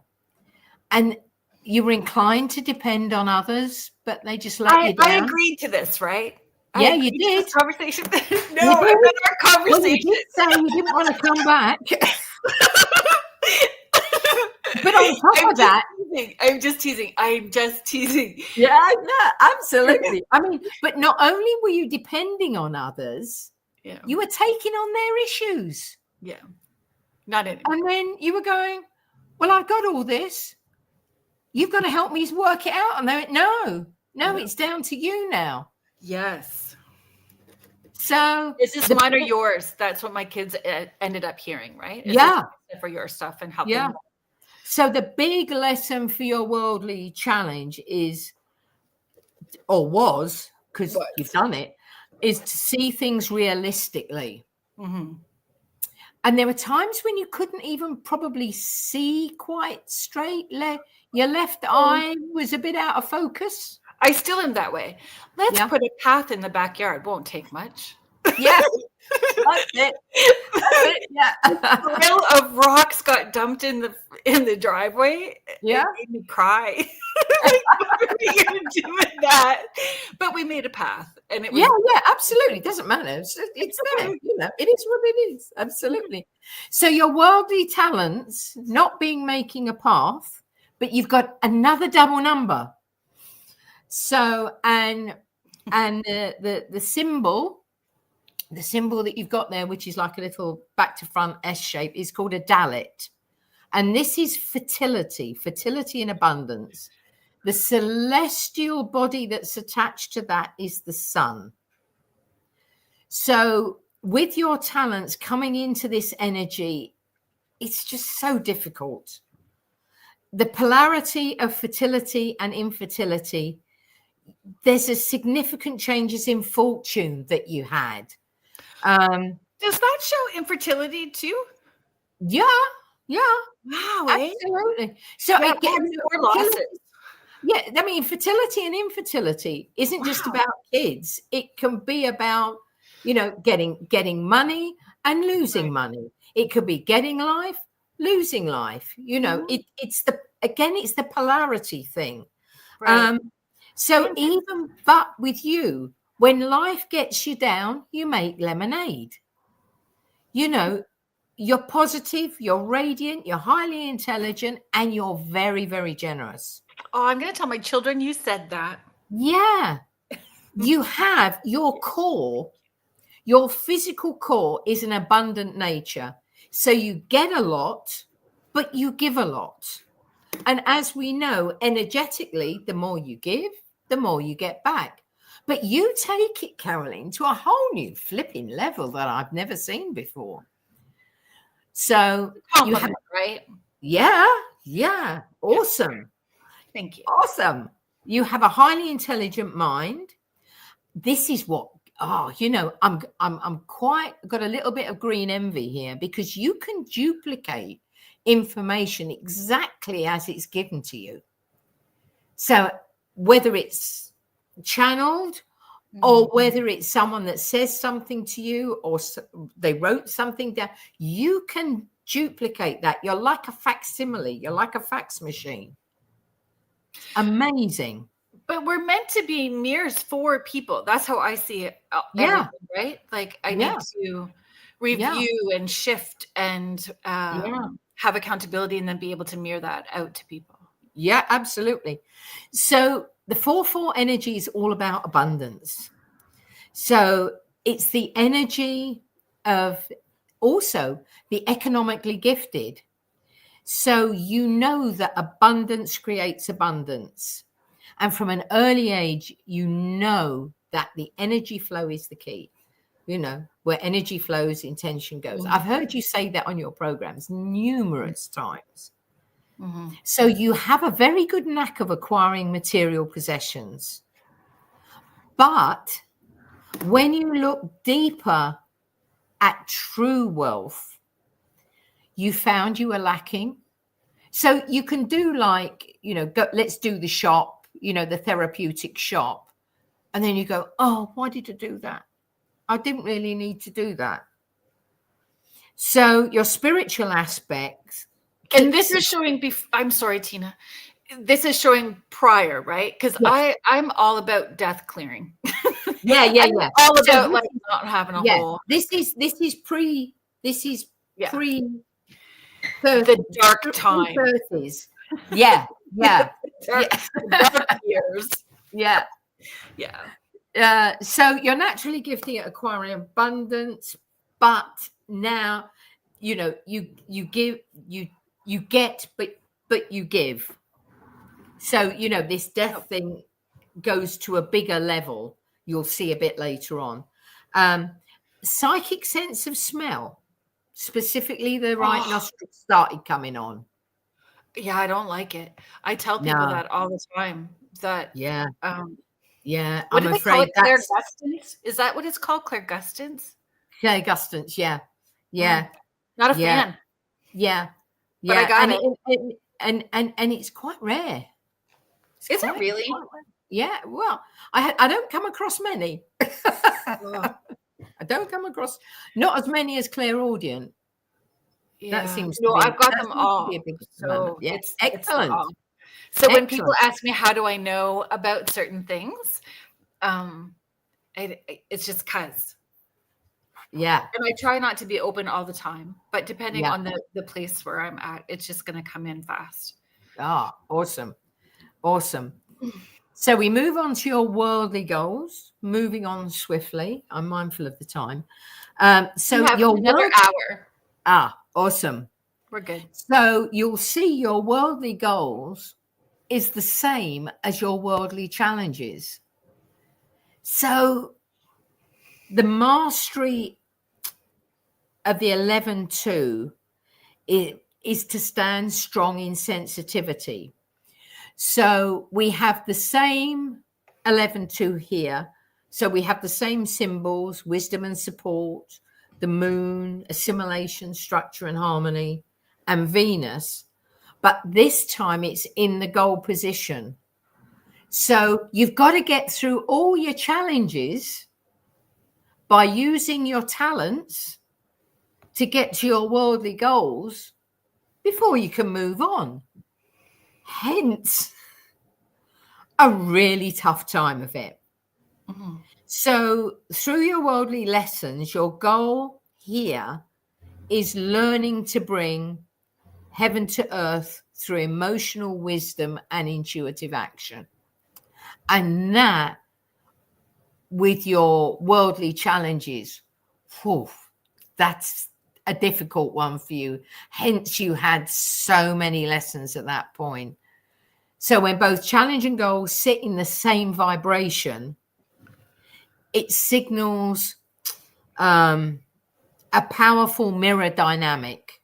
[SPEAKER 2] and you were inclined to depend on others, but they just let you down.
[SPEAKER 1] I agreed to this, right?
[SPEAKER 2] Yeah, you did.
[SPEAKER 1] This conversation.
[SPEAKER 2] You
[SPEAKER 1] No,
[SPEAKER 2] did.
[SPEAKER 1] I meant our conversation.
[SPEAKER 2] Well, you did say you didn't want to come back. But on top of that,
[SPEAKER 1] I'm just teasing.
[SPEAKER 2] yeah, absolutely. I mean, but not only were you depending on others,
[SPEAKER 1] Yeah.
[SPEAKER 2] you were taking on their issues.
[SPEAKER 1] Yeah. Not anymore.
[SPEAKER 2] And then you were going, "Well, I've got all this. You've got to help me work it out." And they went, no, it's down to you now.
[SPEAKER 1] Yes.
[SPEAKER 2] So
[SPEAKER 1] is this mine or yours? That's what my kids ended up hearing, right?
[SPEAKER 2] Yeah.
[SPEAKER 1] For your stuff and helping.
[SPEAKER 2] Yeah. So the big lesson for your worldly challenge is, or was, because you've done it, is to see things realistically.
[SPEAKER 1] Mm-hmm.
[SPEAKER 2] And there were times when you couldn't even probably see quite straight. Your left eye was a bit out of focus.
[SPEAKER 1] I still am that way. Let's put a path in the backyard. Won't take much.
[SPEAKER 2] Yes. That's it. Yeah.
[SPEAKER 1] A pile of rocks got dumped in the driveway.
[SPEAKER 2] Yeah.
[SPEAKER 1] It made me cry. Like, what are we gonna do with that? But we made a path, and it was
[SPEAKER 2] absolutely. It doesn't matter. It's there. It is what it is. Absolutely. So your worldly talents not being making a path, but you've got another double number. So and the symbol that you've got there, which is like a little back to front S shape, is called a Dalit. And this is fertility and abundance. The celestial body that's attached to that is the sun. So with your talents coming into this energy, it's just so difficult. The polarity of fertility and infertility, there's a significant changes in fortune that you had.
[SPEAKER 1] Does that show infertility too?
[SPEAKER 2] Yeah.
[SPEAKER 1] Wow, eh?
[SPEAKER 2] Absolutely. So
[SPEAKER 1] Yeah,
[SPEAKER 2] it
[SPEAKER 1] I've
[SPEAKER 2] gets
[SPEAKER 1] had 4 losses.
[SPEAKER 2] yeah, I mean, fertility and infertility isn't just
[SPEAKER 1] Wow.
[SPEAKER 2] about kids. It can be about, getting money and losing
[SPEAKER 1] Right.
[SPEAKER 2] money. It could be getting life, losing life.
[SPEAKER 1] Mhm.
[SPEAKER 2] It's the polarity thing.
[SPEAKER 1] Right.
[SPEAKER 2] Um, so
[SPEAKER 1] And
[SPEAKER 2] but with you, when life gets you down, you make lemonade. You know, you're positive, you're radiant, you're highly intelligent, and you're very, very generous.
[SPEAKER 1] oh, I'm gonna tell my children you said that.
[SPEAKER 2] Yeah. You have your core, your physical core is an abundant nature. So you get a lot, but you give a lot. And as we know, energetically, the more you give, the more you get back. But you take it, Caroline, to a whole new flipping level that I've never seen before. So you have,
[SPEAKER 1] Compliment, right?
[SPEAKER 2] yeah,
[SPEAKER 1] Yeah.
[SPEAKER 2] awesome,
[SPEAKER 1] Thank you.
[SPEAKER 2] awesome. You have a highly intelligent mind. This is what, I'm quite got a little bit of green envy here, because you can duplicate information exactly as it's given to you. So whether it's channeled, or whether it's someone that says something to you, or they wrote something down, you can duplicate that. You're like a facsimile. You're like a fax machine. Amazing.
[SPEAKER 1] But we're meant to be mirrors for people. That's how I see it,
[SPEAKER 2] Yeah.
[SPEAKER 1] everything, right? Like I
[SPEAKER 2] Yeah.
[SPEAKER 1] need to
[SPEAKER 2] Yeah.
[SPEAKER 1] review and shift and
[SPEAKER 2] Yeah.
[SPEAKER 1] have accountability, and then be able to mirror that out to people.
[SPEAKER 2] Yeah, absolutely. So the 4-4 energy is all about abundance. So it's the energy of also the economically gifted. So you know that abundance creates abundance. And from an early age, you know that the energy flow is the key. Where energy flows, intention goes. I've heard you say that on your programs numerous times.
[SPEAKER 1] Mm-hmm.
[SPEAKER 2] So you have a very good knack of acquiring material possessions. But when you look deeper at true wealth, you found you were lacking. So you can do let's do the shop, the therapeutic shop. And then you go, oh, why did I do that? I didn't really need to do that. So your spiritual aspects.
[SPEAKER 1] And this is showing. I'm sorry, Tina. This is showing prior, right? Because I'm all about death clearing.
[SPEAKER 2] Yeah.
[SPEAKER 1] I'm all
[SPEAKER 2] So
[SPEAKER 1] about like not having a whole.
[SPEAKER 2] This is pre
[SPEAKER 1] Yeah.
[SPEAKER 2] 30,
[SPEAKER 1] The dark time.
[SPEAKER 2] 30s. Yeah.
[SPEAKER 1] Dark years.
[SPEAKER 2] Yeah. So you're naturally gifted at acquiring abundance, but now you give, you get, but you give. So this death thing goes to a bigger level. You'll see a bit later on. Psychic sense of smell, specifically the right nostril started coming on.
[SPEAKER 1] Yeah, I don't like it. I tell people
[SPEAKER 2] No.
[SPEAKER 1] that all the time. That
[SPEAKER 2] Yeah.
[SPEAKER 1] what
[SPEAKER 2] I'm
[SPEAKER 1] do they call
[SPEAKER 2] afraid
[SPEAKER 1] it?
[SPEAKER 2] that's
[SPEAKER 1] Clairgustance? Is that what it's called? Clairgustance?
[SPEAKER 2] Gustance. Yeah.
[SPEAKER 1] Not a
[SPEAKER 2] Yeah.
[SPEAKER 1] fan,
[SPEAKER 2] Yeah.
[SPEAKER 1] but I
[SPEAKER 2] Yeah.
[SPEAKER 1] got
[SPEAKER 2] And
[SPEAKER 1] it.
[SPEAKER 2] and it's quite rare.
[SPEAKER 1] Is it really?
[SPEAKER 2] Quite rare. Yeah. Well, I don't come across many.
[SPEAKER 1] Ugh.
[SPEAKER 2] I don't come across not as many as clairaudient. That
[SPEAKER 1] Yeah.
[SPEAKER 2] seems to
[SPEAKER 1] No,
[SPEAKER 2] be
[SPEAKER 1] I've got them all.
[SPEAKER 2] a big moment.
[SPEAKER 1] So
[SPEAKER 2] Yeah.
[SPEAKER 1] it's the
[SPEAKER 2] Excellent.
[SPEAKER 1] all. So when people
[SPEAKER 2] Excellent.
[SPEAKER 1] ask me how do I know about certain things, it's just cause.
[SPEAKER 2] Yeah.
[SPEAKER 1] And I try not to be open all the time, but depending
[SPEAKER 2] Yeah.
[SPEAKER 1] on the place where I'm at, it's just going to come in fast.
[SPEAKER 2] Ah, awesome. Awesome. So we move on to your worldly goals, moving on swiftly. I'm mindful of the time. So
[SPEAKER 1] We have
[SPEAKER 2] your
[SPEAKER 1] another hour.
[SPEAKER 2] Awesome.
[SPEAKER 1] We're good.
[SPEAKER 2] So you'll see your worldly goals is the same as your worldly challenges. So the mastery of the 11-2 is to stand strong in sensitivity. So we have the same 11-2 here. So we have the same symbols, wisdom and support, the moon, assimilation, structure and harmony, and Venus. But this time it's in the goal position. So you've got to get through all your challenges by using your talents to get to your worldly goals before you can move on. Hence, a really tough time of it.
[SPEAKER 1] Mm-hmm.
[SPEAKER 2] So through your worldly lessons, your goal here is learning to bring heaven to earth through emotional wisdom and intuitive action. And that, with your worldly challenges, whew, that's a difficult one for you. Hence, you had so many lessons at that point. So when both challenge and goals sit in the same vibration, it signals a powerful mirror dynamic.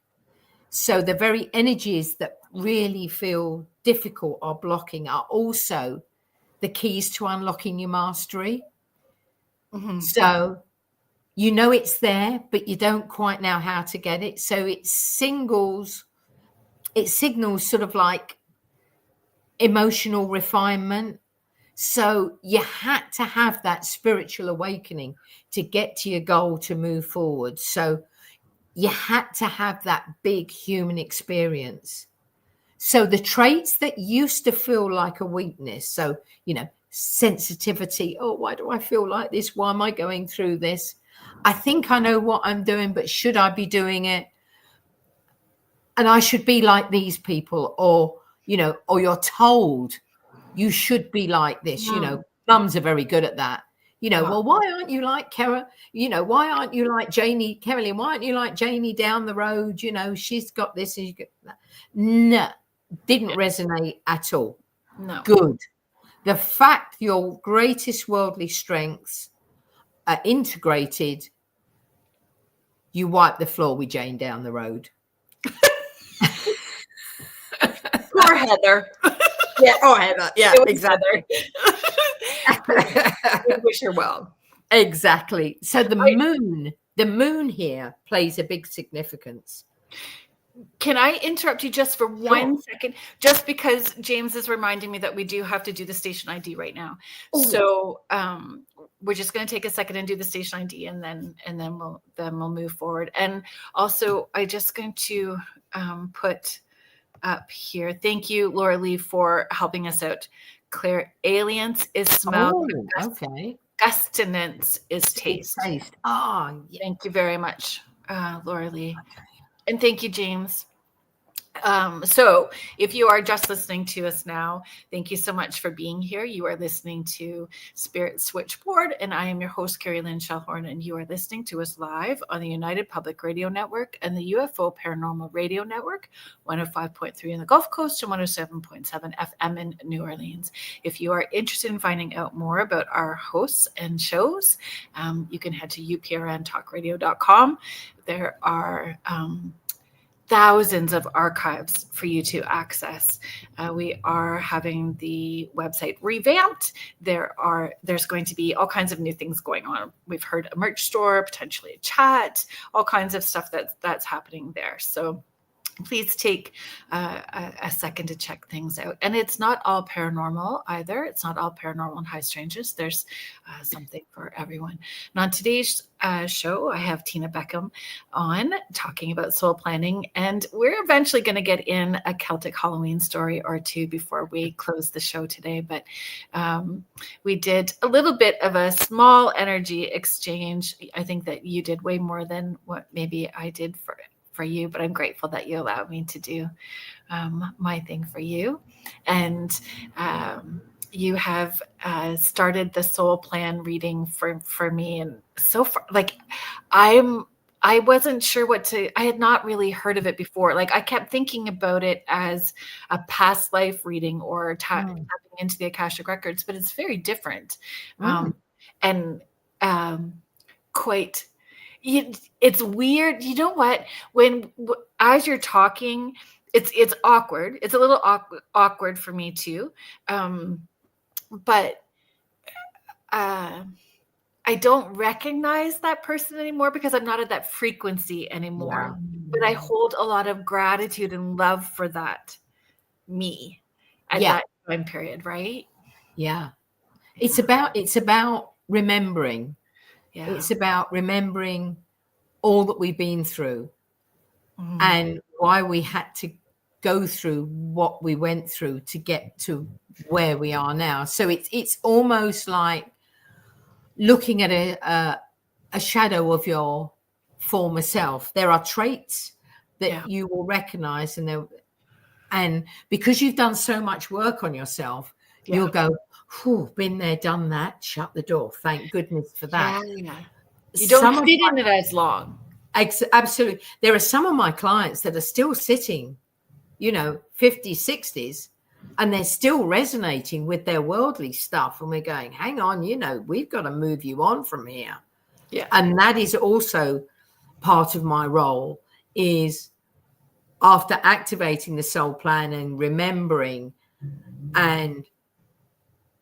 [SPEAKER 2] So the very energies that really feel difficult or blocking are also the keys to unlocking your mastery.
[SPEAKER 1] Mm-hmm.
[SPEAKER 2] So you know it's there, but you don't quite know how to get it. So it signals sort of like emotional refinement. So you had to have that spiritual awakening to get to your goal to move forward. So you had to have that big human experience. So the traits that used to feel like a weakness, so, sensitivity, oh, why do I feel like this? Why am I going through this? I think I know what I'm doing, but should I be doing it? And I should be like these people, or you're told you should be like this. Mums are very good at that. Well, why aren't you like Kara? Why aren't you like Janie, Carolyn? Why aren't you like Janie down the road? She's got this and you get that. No, didn't resonate at all.
[SPEAKER 1] No.
[SPEAKER 2] Good. The fact your greatest worldly strengths are integrated, you wipe the floor with Jane down the road.
[SPEAKER 1] Poor Heather.
[SPEAKER 2] Yeah. Oh, Heather. Yeah, exactly.
[SPEAKER 1] We wish her well.
[SPEAKER 2] Exactly. So the moon here plays a big significance.
[SPEAKER 1] Can I interrupt you just for 1 second? Just because James is reminding me that we do have to do the station ID right now. Ooh. So we're just going to take a second and do the station ID, and then we'll move forward. And also, I'm just going to put up here. Thank you, Laura Lee, for helping us out. Claire, aliens is smell.
[SPEAKER 2] Oh, okay.
[SPEAKER 1] Sustenance is taste.
[SPEAKER 2] Oh, yeah.
[SPEAKER 1] Thank you very much, Laura Lee. Okay. And thank you, James. So if you are just listening to us now, thank you so much for being here. You are listening to Spirit Switchboard, and I am your host, Carrie Lynn Shellhorn, and you are listening to us live on the United Public Radio Network and the UFO Paranormal Radio Network, 105.3 in the Gulf Coast and 107.7 FM in New Orleans. If you are interested in finding out more about our hosts and shows, you can head to uprntalkradio.com. There are thousands of archives for you to access. We are having the website revamped. There's going to be all kinds of new things going on. We've heard a merch store, potentially a chat, all kinds of stuff that's happening there. So please take a second to check things out. And it's not all paranormal either. It's not all paranormal and high strangeness. There's something for everyone. And on today's show, I have Tina Beckham on talking about soul planning. And we're eventually going to get in a Celtic Halloween story or two before we close the show today. But we did a little bit of a small energy exchange. I think that you did way more than what maybe I did for you, but I'm grateful that you allowed me to do my thing for you. And you have started the soul plan reading for me. And so far, like I wasn't sure I had not really heard of it before. Like I kept thinking about it as a past life reading or tapping into the Akashic records, but it's very different. And quite, it's weird. You know what? As you're talking, it's awkward. It's a little awkward for me too. But I don't recognize that person anymore because I'm not at that frequency anymore. But I hold a lot of gratitude and love for that me at that time period, right?
[SPEAKER 2] Yeah. It's about remembering.
[SPEAKER 1] Yeah.
[SPEAKER 2] It's about remembering all that we've been through
[SPEAKER 1] Mhm.
[SPEAKER 2] and why we had to go through what we went through to get to where we are now. So it's almost like looking at a shadow of your former self. There are traits that you will recognize, and because you've done so much work on yourself, you'll go, "Whew, been there, done that. Shut the door. Thank goodness for that."
[SPEAKER 1] Yeah. You don't
[SPEAKER 2] Some of
[SPEAKER 1] sit in it as long.
[SPEAKER 2] absolutely. There are some of my clients that are still sitting, 50s, 60s, and they're still resonating with their worldly stuff. And we're going, hang on, we've got to move you on from here.
[SPEAKER 1] Yeah.
[SPEAKER 2] And that is also part of my role, is after activating the soul plan and remembering and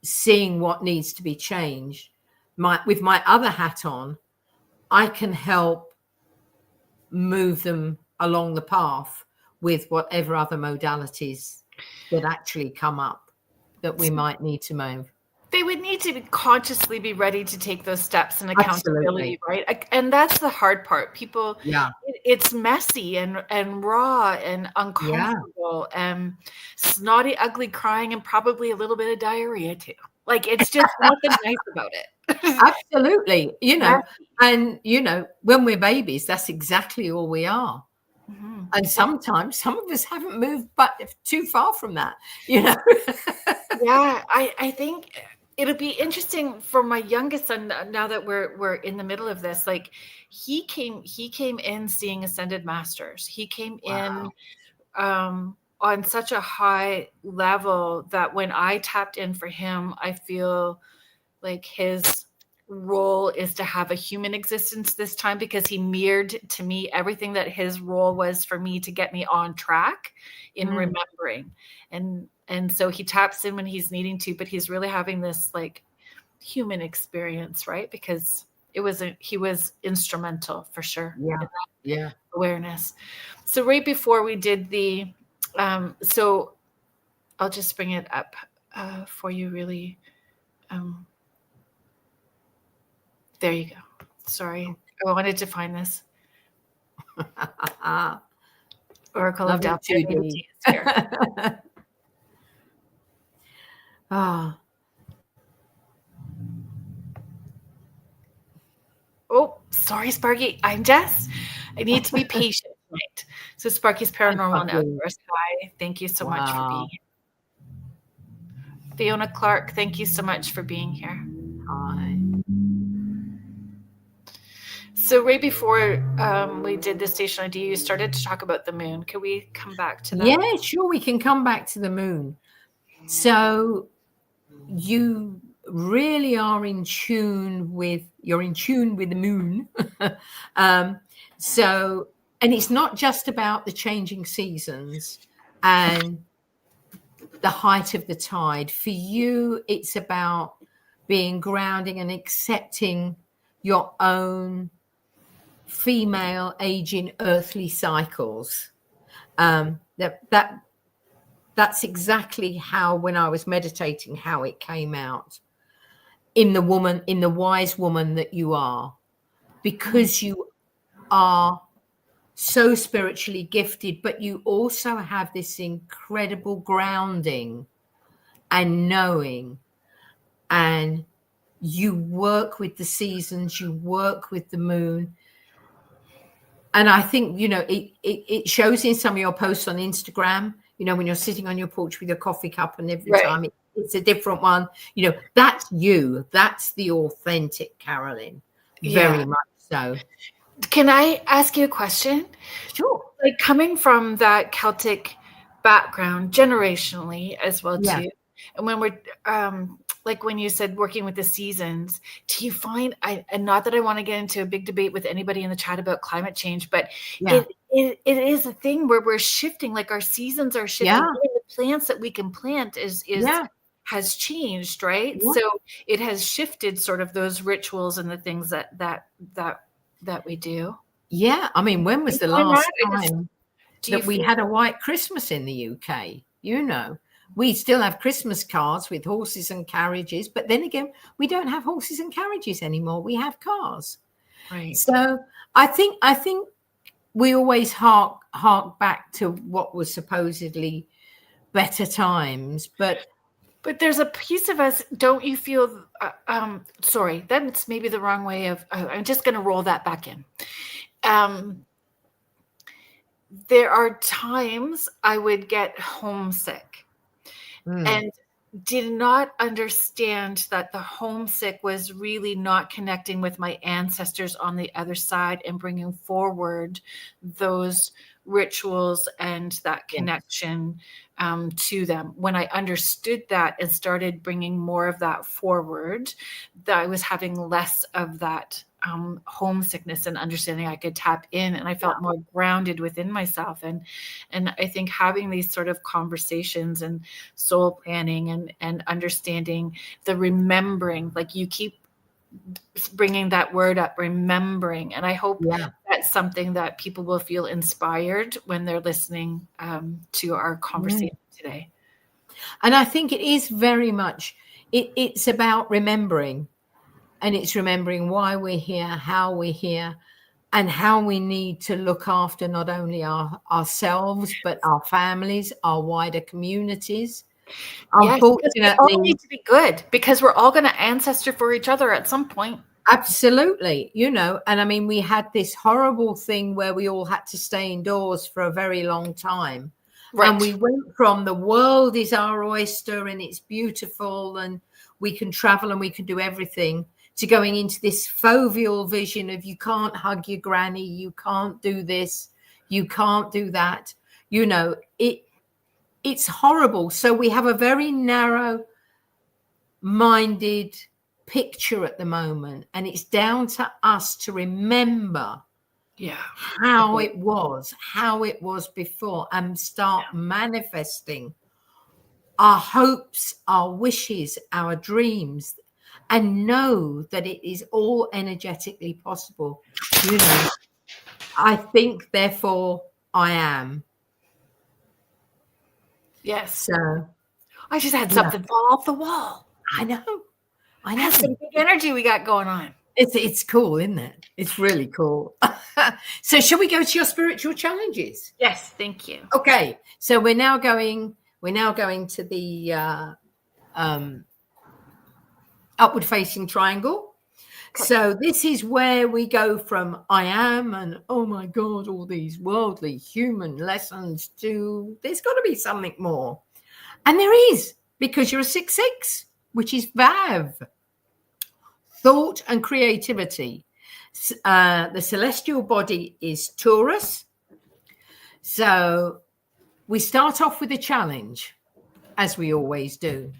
[SPEAKER 2] seeing what needs to be changed, with my other hat on, I can help move them along the path with whatever other modalities that actually come up that we might need to move.
[SPEAKER 1] They would need to consciously be ready to take those steps and accountability,
[SPEAKER 2] Absolutely.
[SPEAKER 1] right? And that's the hard part. People,
[SPEAKER 2] Yeah.
[SPEAKER 1] it's messy and raw and uncomfortable and snotty, ugly crying and probably a little bit of diarrhea too. Like, it's just nothing nice about it.
[SPEAKER 2] Absolutely. And, when we're babies, that's exactly all we are.
[SPEAKER 1] Mhm.
[SPEAKER 2] And sometimes some of us haven't moved but too far from that,
[SPEAKER 1] Yeah, I think it'll be interesting for my youngest son, now that we're in the middle of this. Like, he came in seeing ascended masters. He came in on such a high level that when I tapped in for him, I feel like his role is to have a human existence this time, because he mirrored to me everything that his role was for me to get me on track in remembering. And so he taps in when he's needing to, but he's really having this like human experience, right? Because he was instrumental for sure.
[SPEAKER 2] Yeah.
[SPEAKER 1] Awareness. So right before we did the so I'll just bring it up for you really. There you go. Sorry. I wanted to find this. Oracle of
[SPEAKER 2] Love
[SPEAKER 1] Delphi
[SPEAKER 2] it,
[SPEAKER 1] is
[SPEAKER 2] 2D.
[SPEAKER 1] here. Oh, sorry, Sparky. I need to be patient tonight. So Sparky's Paranormal and Outdoors. Hi. Thank you so much for being here. Fiona Clark, thank you so much for being here.
[SPEAKER 2] Hi.
[SPEAKER 1] So right before we did the station ID, you started to talk about the moon. Can we come back to that?
[SPEAKER 2] Yeah, sure. We can come back to the moon. So you really are in tune with the moon. And it's not just about the changing seasons and the height of the tide. For you, it's about being grounding and accepting your own female aging earthly cycles. That's exactly how, when I was meditating, how it came out in the wise woman that you are, because you are so spiritually gifted, but you also have this incredible grounding and knowing, and you work with the seasons, you work with the moon. And I think, it shows in some of your posts on Instagram, when you're sitting on your porch with your coffee cup, and every time it's a different one, that's you. That's the authentic Carolyn. Very much so.
[SPEAKER 1] Can I ask you a question?
[SPEAKER 2] Sure.
[SPEAKER 1] Like, coming from that Celtic background generationally as well too. And when we're like when you said working with the seasons, do you find, and not that I want to get into a big debate with anybody in the chat about climate change, but it is a thing where we're shifting, like our seasons are shifting. Even the plants that we can plant is has changed, right?
[SPEAKER 2] Yeah.
[SPEAKER 1] So it has shifted sort of those rituals and the things that we do.
[SPEAKER 2] Yeah. I mean, when was the
[SPEAKER 1] Why not?
[SPEAKER 2] last time
[SPEAKER 1] Do you
[SPEAKER 2] that we
[SPEAKER 1] feel
[SPEAKER 2] had a white Christmas in the UK? You know, we still have Christmas cards with horses and carriages, but then again, we don't have horses and carriages anymore. We have cars.
[SPEAKER 1] right?
[SPEAKER 2] So I think we always hark back to what was supposedly better times, but
[SPEAKER 1] But there's a piece of us, don't you feel, sorry, that's maybe the wrong way of, I'm just going to roll that back in. There are times I would get homesick and did not understand that the homesick was really not connecting with my ancestors on the other side and bringing forward those rituals and that connection to them. When I understood that and started bringing more of that forward, that I was having less of that homesickness and understanding I could tap in, and I felt more grounded within myself. And I think having these sort of conversations and soul planning and understanding the remembering, like you keep bringing that word up, remembering, and I hope that's something that people will feel inspired when they're listening to our conversation today.
[SPEAKER 2] And I think it is very much it's about remembering. And it's remembering why we're here, how we're here, and how we need to look after not only ourselves, but our families, our wider communities.
[SPEAKER 1] Yes, because we all
[SPEAKER 2] Unfortunately,
[SPEAKER 1] need to be good, because we're all going to ancestor for each other at some point.
[SPEAKER 2] absolutely, and I mean, we had this horrible thing where we all had to stay indoors for a very long time.
[SPEAKER 1] Right.
[SPEAKER 2] And we went from the world is our oyster and it's beautiful and we can travel and we can do everything, to going into this foveal vision of you can't hug your granny, you can't do this, you can't do that. It's horrible. So we have a very narrow-minded picture at the moment, and it's down to us to remember how it was before, and start manifesting our hopes, our wishes, our dreams, and know that it is all energetically possible. I think, therefore I am.
[SPEAKER 1] Yes.
[SPEAKER 2] So
[SPEAKER 1] I just had something fall off the wall.
[SPEAKER 2] I know.
[SPEAKER 1] That's some big energy we got going on.
[SPEAKER 2] It's cool, isn't it? It's really cool. So shall we go to your spiritual challenges?
[SPEAKER 1] Yes, thank you.
[SPEAKER 2] Okay. So we're now going to the upward facing triangle. Okay. So this is where we go from I am and oh my God, all these worldly human lessons to there's got to be something more. And there is, because you're a 6/6, which is Vav. Thought and creativity. The celestial body is Taurus. So we start off with a challenge, as we always do.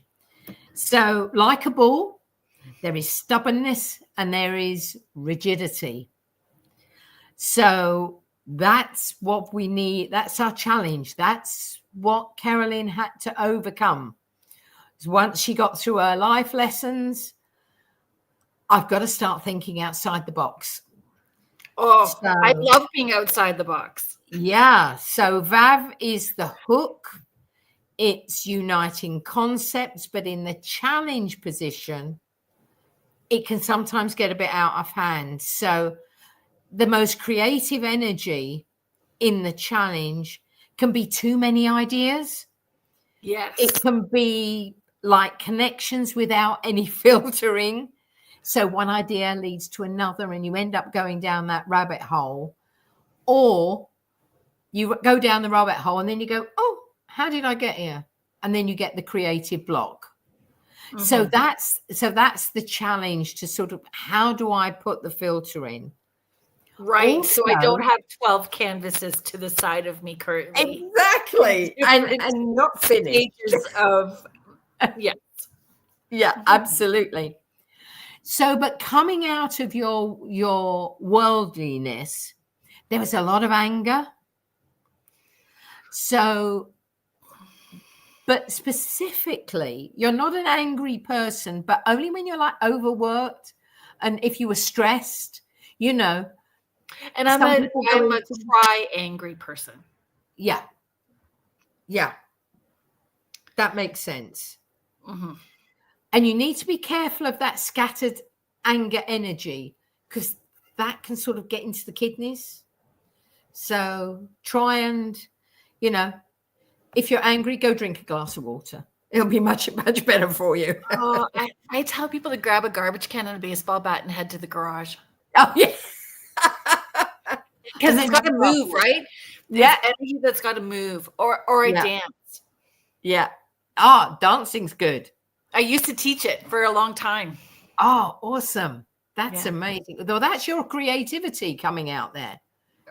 [SPEAKER 2] So like a bull, there is stubbornness and there is rigidity. So that's what we need. That's our challenge. That's what Carolyn had to overcome. Once she got through her life lessons, I've got to start thinking outside the box.
[SPEAKER 1] Oh, so, I love being outside the box.
[SPEAKER 2] Yeah. So Vav is the hook. It's uniting concepts, but in the challenge position, it can sometimes get a bit out of hand. So the most creative energy in the challenge can be too many ideas.
[SPEAKER 1] Yes.
[SPEAKER 2] It can be like connections without any filtering. So one idea leads to another and you end up going down that rabbit hole, or you go down the rabbit hole and then you go, oh, how did I get here? And then you get the creative block. Mm-hmm. So that's the challenge, to sort of, how do I put the filter in?
[SPEAKER 1] Right. Also, so I don't have 12 canvases to the side of me currently.
[SPEAKER 2] Exactly. and not finished.
[SPEAKER 1] Stages of, yes.
[SPEAKER 2] Yeah, absolutely. So, but coming out of your worldliness, there was a lot of anger. So, But specifically, you're not an angry person, but only when you're like overworked and if you were stressed, you know.
[SPEAKER 1] And
[SPEAKER 2] Some
[SPEAKER 1] I'm
[SPEAKER 2] people go
[SPEAKER 1] a
[SPEAKER 2] into,
[SPEAKER 1] cry angry person.
[SPEAKER 2] yeah, yeah, that makes sense.
[SPEAKER 1] Mm-hmm.
[SPEAKER 2] And you need to be careful of that scattered anger energy, because that can sort of get into the kidneys. So try and, you know, if you're angry, go drink a glass of water. It'll be much, much better for you.
[SPEAKER 1] Oh, I tell people to grab a garbage can and a baseball bat and head to the garage.
[SPEAKER 2] Oh, yeah.
[SPEAKER 1] Because it's got to move, right?
[SPEAKER 2] Yeah.
[SPEAKER 1] It's energy that's got to move, or a dance.
[SPEAKER 2] Yeah. Oh, dancing's good.
[SPEAKER 1] I used to teach it for a long time.
[SPEAKER 2] Oh, awesome. That's amazing. Though that's your creativity coming out there.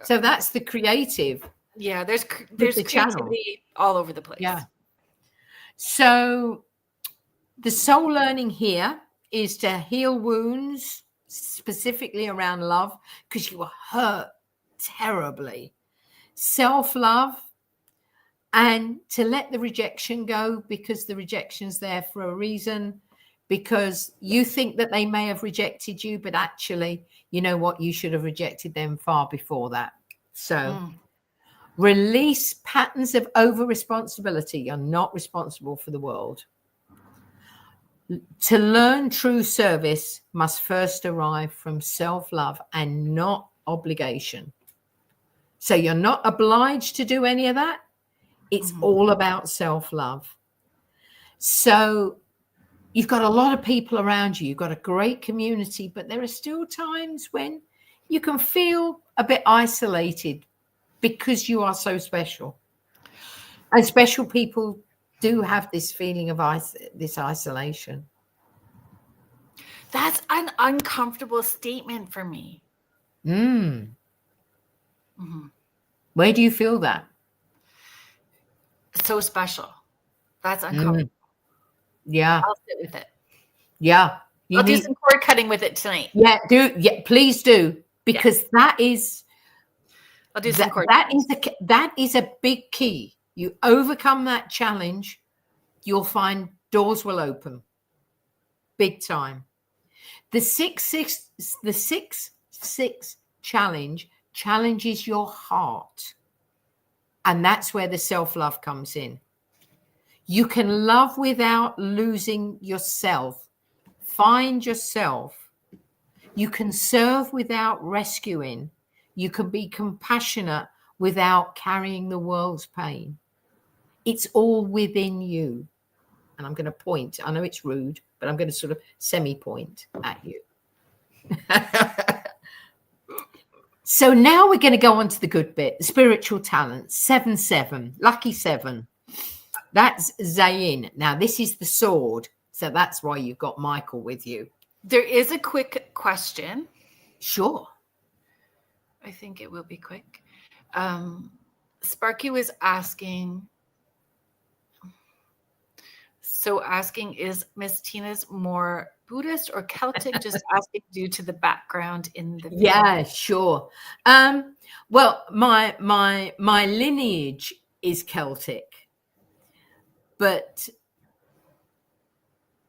[SPEAKER 2] So that's the creative.
[SPEAKER 1] Yeah, there's
[SPEAKER 2] the
[SPEAKER 1] creativity
[SPEAKER 2] channel.
[SPEAKER 1] all over the place.
[SPEAKER 2] Yeah. So the soul learning here is to heal wounds, specifically around love, because you were hurt terribly. Self-love, and to let the rejection go, because the rejection's there for a reason, because you think that they may have rejected you, but actually, you know what? You should have rejected them far before that. So release patterns of over responsibility. You're not responsible for the world. To learn true service must first arrive from self-love and not obligation. So you're not obliged to do any of that. It's all about self-love. So you've got a lot of people around you. You've got a great community, but there are still times when you can feel a bit isolated because you are so special. And special people do have this feeling of this isolation.
[SPEAKER 1] That's an uncomfortable statement for me.
[SPEAKER 2] Where do you feel that?
[SPEAKER 1] So special. That's uncomfortable.
[SPEAKER 2] Yeah.
[SPEAKER 1] I'll sit with it.
[SPEAKER 2] Yeah.
[SPEAKER 1] I'll do some cord cutting with it tonight.
[SPEAKER 2] Yeah, please do, because that is
[SPEAKER 1] I'll do some cord
[SPEAKER 2] that is a big key. You overcome that challenge, you'll find doors will open. Big time. The 6-6 challenge challenges your heart. And that's where the self-love comes in. You can love without losing yourself. Find yourself. You can serve without rescuing. You can be compassionate without carrying the world's pain. It's all within you. And I'm going to point. I know it's rude, but I'm going to sort of semi-point at you. So now we're going to go on to the good bit, spiritual talents. 7-7, lucky 7. That's Zayn. Now, this is the sword. So that's why you've got Michael with you.
[SPEAKER 1] There is a quick question.
[SPEAKER 2] Sure.
[SPEAKER 1] I think it will be quick. Sparky was asking, is Miss Tina's more Buddhist or Celtic? Just asking due to the background in the video.
[SPEAKER 2] Yeah, sure. Well, my lineage is Celtic, but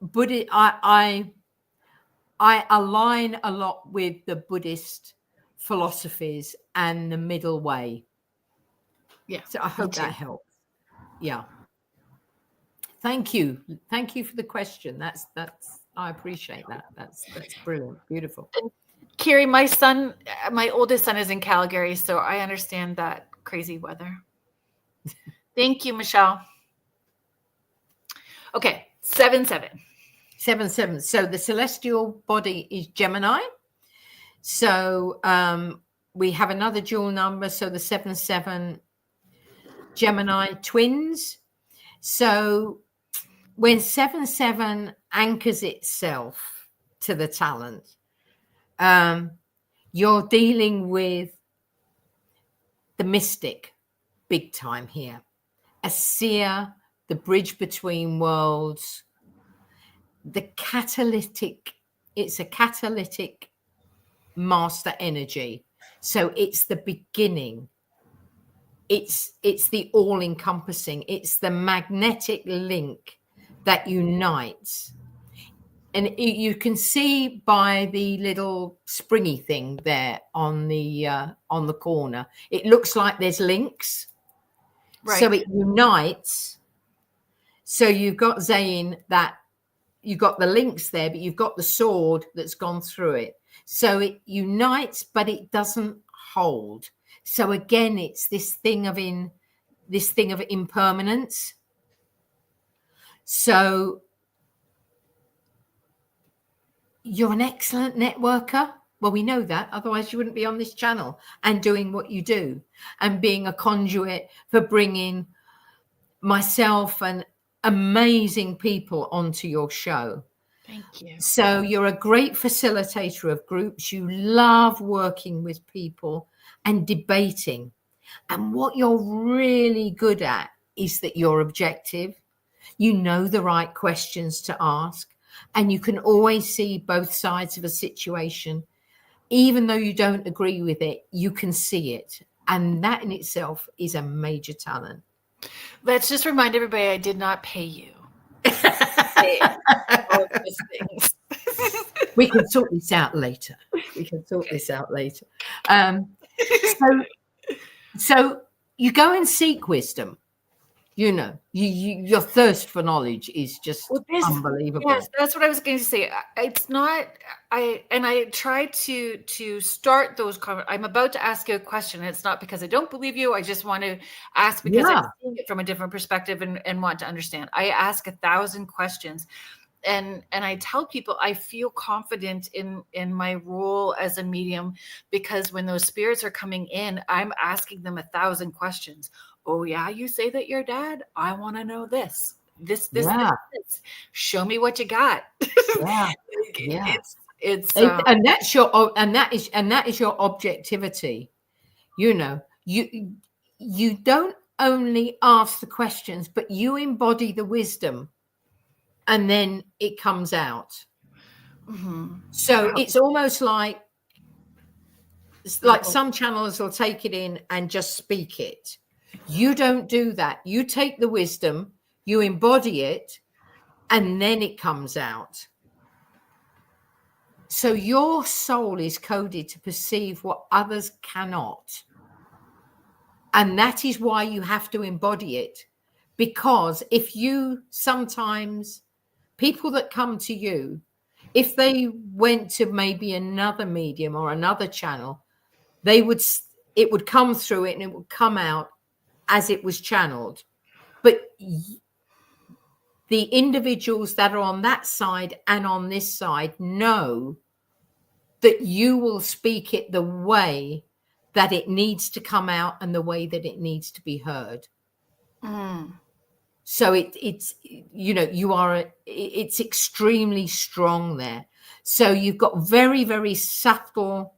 [SPEAKER 2] I align a lot with the Buddhist philosophies and the middle way.
[SPEAKER 1] Yeah.
[SPEAKER 2] So I hope that helps. Yeah. Thank you for the question. That's I appreciate that. That's brilliant. Beautiful.
[SPEAKER 1] Kiri, my oldest son is in Calgary, so I understand that crazy weather. Thank you, Michelle. Okay, 7-7.
[SPEAKER 2] 7-7. So the celestial body is Gemini. So we have another dual number. So the 7-7 Gemini twins. So when 7-7 anchors itself to the talent, you're dealing with the mystic big time here. A seer, the bridge between worlds, the catalytic, it's a catalytic master energy. So it's the beginning. it's the all-encompassing. It's the magnetic link that unites. And you can see by the little springy thing there on the corner, it looks like there's links.
[SPEAKER 1] Right.
[SPEAKER 2] So it unites. So you've got Zane, that you've got the links there, but you've got the sword that's gone through it. So it unites, but it doesn't hold. So again, it's this thing of impermanence. So you're an excellent networker. Well, we know that. Otherwise, you wouldn't be on this channel and doing what you do and being a conduit for bringing myself and amazing people onto your show.
[SPEAKER 1] Thank you.
[SPEAKER 2] So you're a great facilitator of groups. You love working with people and debating. And what you're really good at is that you're objective. You know the right questions to ask. And you can always see both sides of a situation. Even though you don't agree with it, you can see it. And that in itself is a major talent.
[SPEAKER 1] Let's just remind everybody, I did not pay you. All of those things.
[SPEAKER 2] We can sort this out later. So you go and seek wisdom. You know, your thirst for knowledge is just unbelievable.
[SPEAKER 1] Yes, that's what I was going to say. It's not. I try to start those. I'm about to ask you a question. It's not because I don't believe you. I just want to ask because I'm seeing it from a different perspective and want to understand. I ask 1,000 questions, and I tell people I feel confident in my role as a medium because when those spirits are coming in, I'm asking them 1,000 questions. Oh yeah, you say that you're dad? I want to know this. This. Show me what you got.
[SPEAKER 2] Yeah.
[SPEAKER 1] It's
[SPEAKER 2] and that's your and that is your objectivity. You know, you don't only ask the questions, but you embody the wisdom, and then it comes out.
[SPEAKER 1] Mm-hmm.
[SPEAKER 2] So it's almost like some channels will take it in and just speak it. You don't do that. You take the wisdom, you embody it, and then it comes out. So your soul is coded to perceive what others cannot. And that is why you have to embody it. Because if you sometimes, people that come to you, if they went to maybe another medium or another channel, it would come through it and it would come out as it was channeled. But the individuals that are on that side and on this side know that you will speak it the way that it needs to come out and the way that it needs to be heard. So it's you know, it's extremely strong there. So you've got very, very subtle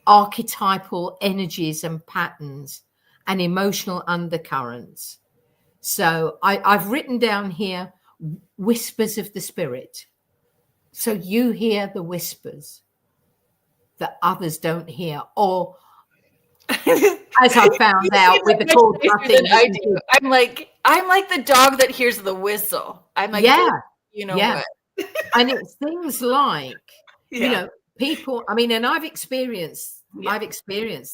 [SPEAKER 2] archetypal energies and patterns and emotional undercurrents. So I've written down here whispers of the spirit. So you hear the whispers that others don't hear, or as I found out with the cord cutting,
[SPEAKER 1] I do. I'm like the dog that hears the whistle. I'm like, you know what?
[SPEAKER 2] And it's things like, you know, people. I mean, and I've experienced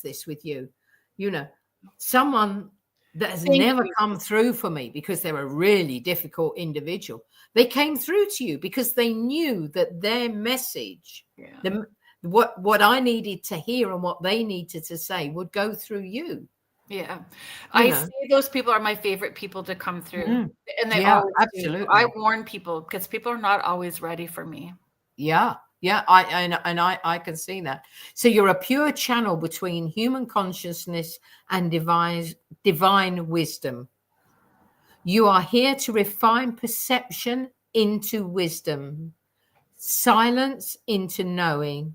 [SPEAKER 2] this with you. You know, someone that has never come through for me because they're a really difficult individual. They came through to you because they knew that their message, what I needed to hear and what they needed to say would go through you.
[SPEAKER 1] Yeah. I say those people are my favorite people to come through. And they always
[SPEAKER 2] absolutely
[SPEAKER 1] do. I warn people because people are not always ready for me.
[SPEAKER 2] Yeah. I can see that. So you're a pure channel between human consciousness and divine wisdom. You are here to refine perception into wisdom, silence into knowing,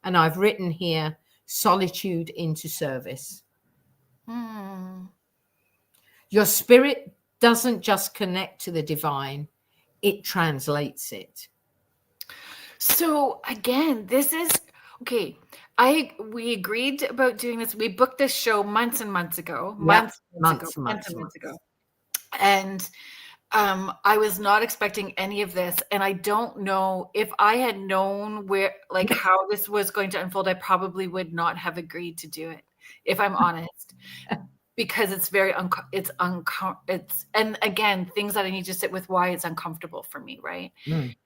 [SPEAKER 2] and I've written here solitude into service. Your spirit doesn't just connect to the divine, it translates it.
[SPEAKER 1] So again, this is okay. We agreed about doing this. We booked this show months and months ago,
[SPEAKER 2] Yeah,
[SPEAKER 1] months and months ago. And I was not expecting any of this. And I don't know if I had known how this was going to unfold, I probably would not have agreed to do it, if I'm honest, because it's very, and again, things that I need to sit with, why it's uncomfortable for me. Right.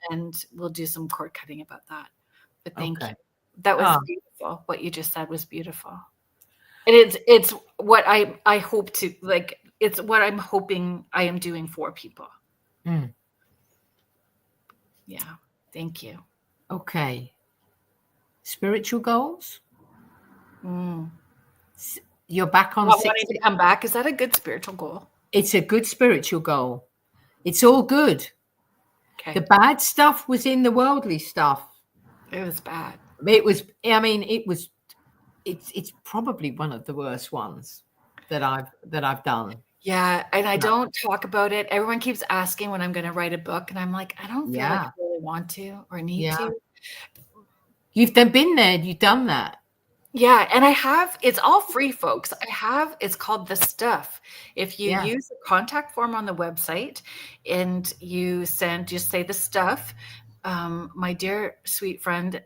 [SPEAKER 1] And we'll do some cord cutting about that. But thank you. That was beautiful. What you just said was beautiful. And it's what I hope to, like, it's what I'm hoping I am doing for people. Yeah. Thank you.
[SPEAKER 2] Okay. Spiritual goals? You're back on
[SPEAKER 1] Not wanting to come back. Is that a good spiritual goal?
[SPEAKER 2] It's a good spiritual goal. It's all good.
[SPEAKER 1] Okay.
[SPEAKER 2] The bad stuff was in the worldly stuff.
[SPEAKER 1] It was bad.
[SPEAKER 2] It's probably one of the worst ones that I've done.
[SPEAKER 1] Yeah, and I don't talk about it. Everyone keeps asking when I'm going to write a book, and I'm like, I don't feel like I really want to or need to.
[SPEAKER 2] You've been there. You've done that.
[SPEAKER 1] Yeah, and it's all free, folks. It's called The Stuff. If you use the contact form on the website and you just say The Stuff, my dear sweet friend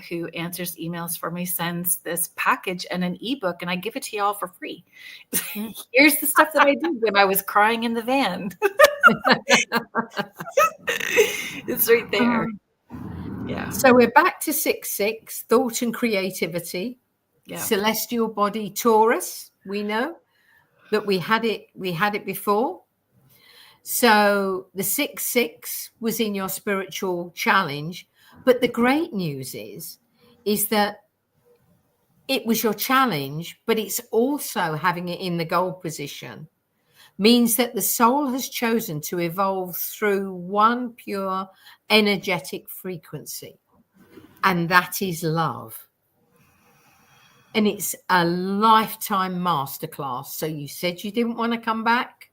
[SPEAKER 1] who answers emails for me sends this package and an ebook, and I give it to y'all for free. Here's the stuff that I did when I was crying in the van. It's right there. Yeah.
[SPEAKER 2] So we're back to 6/6, thought and creativity.
[SPEAKER 1] Yeah.
[SPEAKER 2] Celestial body Taurus. We know that we had it before. So the 6/6 was in your spiritual challenge, but the great news is that it was your challenge, but it's also having it in the goal position means that the soul has chosen to evolve through one pure energetic frequency, and that is love. And it's a lifetime masterclass. So you said you didn't want to come back.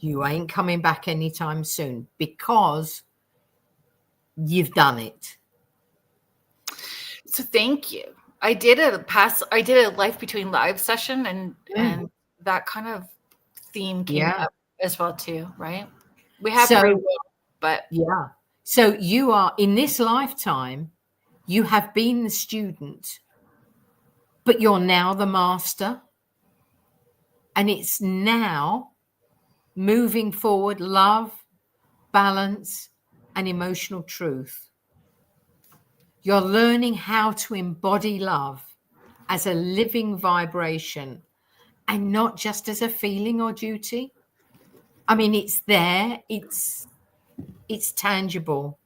[SPEAKER 2] You ain't coming back anytime soon because you've done it.
[SPEAKER 1] So thank you. I did a Life Between Lives session, and that kind of theme came up as well too, right? We have free will, but
[SPEAKER 2] so you are in this lifetime, you have been the student, but you're now the master, and it's now moving forward, love, balance, and emotional truth. You're learning how to embody love as a living vibration and not just as a feeling or duty. I mean, it's there, it's tangible.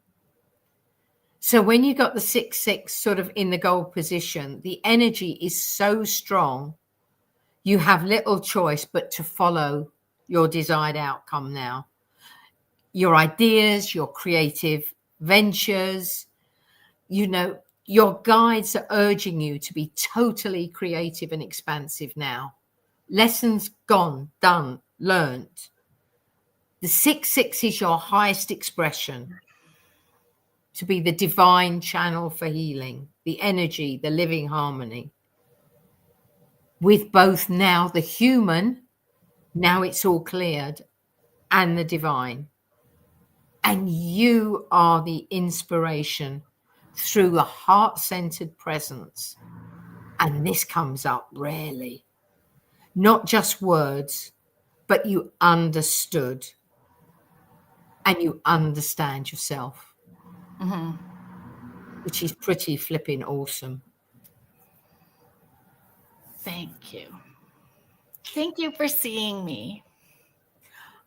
[SPEAKER 2] So when you got the 6/6 sort of in the goal position, the energy is so strong, you have little choice but to follow your desired outcome now. Your ideas, your creative ventures, your guides are urging you to be totally creative and expansive now. Lessons gone, done, learned. The 6/6 is your highest expression, to be the divine channel for healing, the energy, the living harmony. With both now the human, now it's all cleared, and the divine. And you are the inspiration through a heart-centered presence. And this comes up rarely. Not just words, but you understood. And you understand yourself. Which is pretty flipping awesome.
[SPEAKER 1] Thank you. Thank you for seeing me.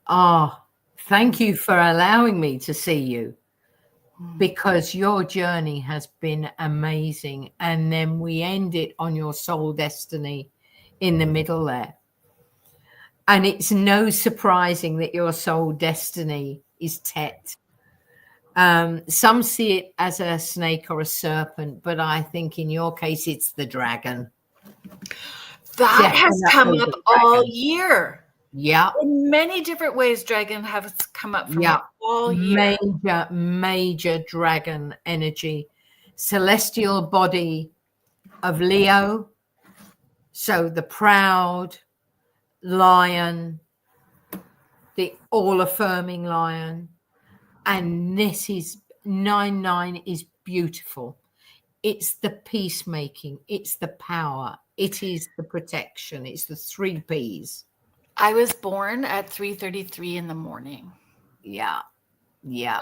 [SPEAKER 2] Thank you for allowing me to see you, because your journey has been amazing. And then we end it on your soul destiny in the middle there. And it's no surprising that your soul destiny is Tet. Some see it as a snake or a serpent, but I think in your case, it's the dragon.
[SPEAKER 1] That has come up all year.
[SPEAKER 2] Yeah.
[SPEAKER 1] In many different ways, dragon has come up from all year.
[SPEAKER 2] Major dragon energy. Celestial body of Leo. So the proud lion, the all-affirming lion. And this is 9-9 is beautiful. It's the peacemaking. It's the power. It is the protection. It's the 3 Ps.
[SPEAKER 1] I was born at 3:33 in the morning.
[SPEAKER 2] Yeah. Yeah.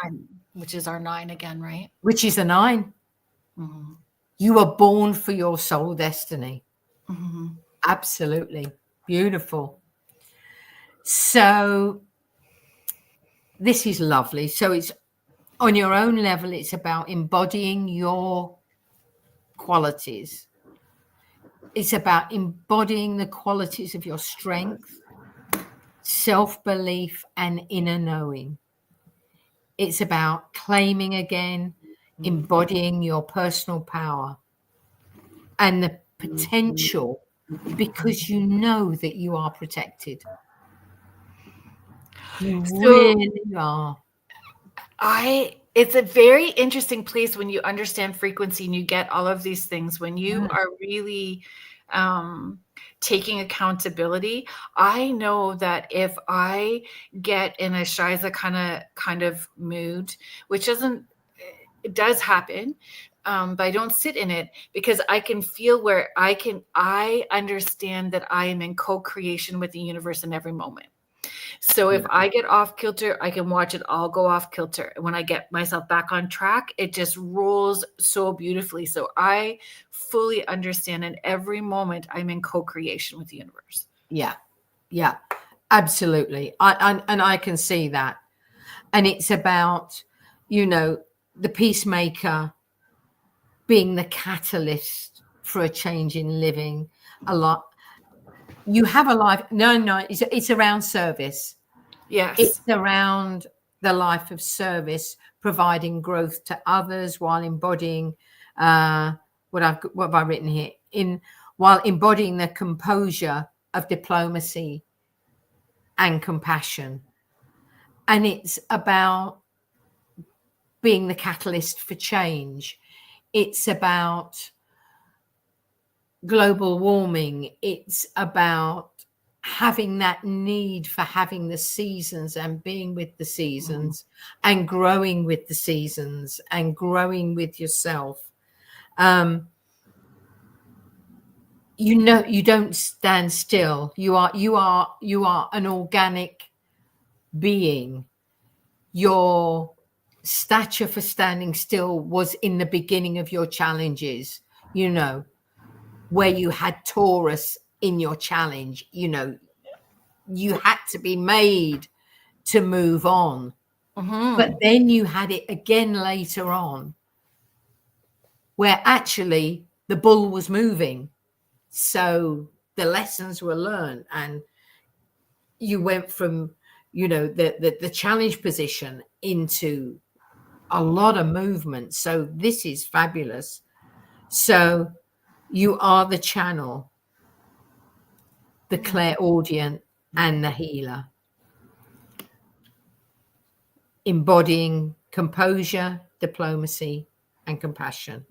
[SPEAKER 1] Which is our 9 again, right?
[SPEAKER 2] Which is a 9.
[SPEAKER 1] Mm-hmm.
[SPEAKER 2] You were born for your soul destiny.
[SPEAKER 1] Mm-hmm.
[SPEAKER 2] Absolutely. Beautiful. So this is lovely. So it's on your own level, it's about embodying your qualities. It's about embodying the qualities of your strength, self-belief, and inner knowing. It's about claiming again, embodying your personal power and the potential, because you know that you are protected. You really are.
[SPEAKER 1] It's a very interesting place when you understand frequency and you get all of these things. When you are really taking accountability, I know that if I get in a Shiza kind of mood, which it does happen, but I don't sit in it, because I can feel where I understand that I am in co-creation with the universe in every moment. So if I get off kilter, I can watch it all go off kilter. And when I get myself back on track, it just rolls so beautifully. So I fully understand in every moment I'm in co-creation with the universe.
[SPEAKER 2] Yeah. Yeah, absolutely. I can see that. And it's about, the peacemaker being the catalyst for a change in living. A lot. You have a life. No, it's around service.
[SPEAKER 1] Yes.
[SPEAKER 2] It's around the life of service, providing growth to others while embodying what have I written here? While embodying the composure of diplomacy and compassion. And it's about being the catalyst for change. It's about global warming. It's about having that need for having the seasons and being with the seasons and growing with the seasons and growing with yourself. You don't stand still. You are an organic being. Your stature for standing still was in the beginning of your challenges, where you had Taurus in your challenge. You had to be made to move on. But then you had it again later on, where actually the bull was moving. So the lessons were learned, and you went from, the challenge position into a lot of movement. So this is fabulous. So you are the channel, the clairaudient, and the healer, embodying composure, diplomacy, and compassion.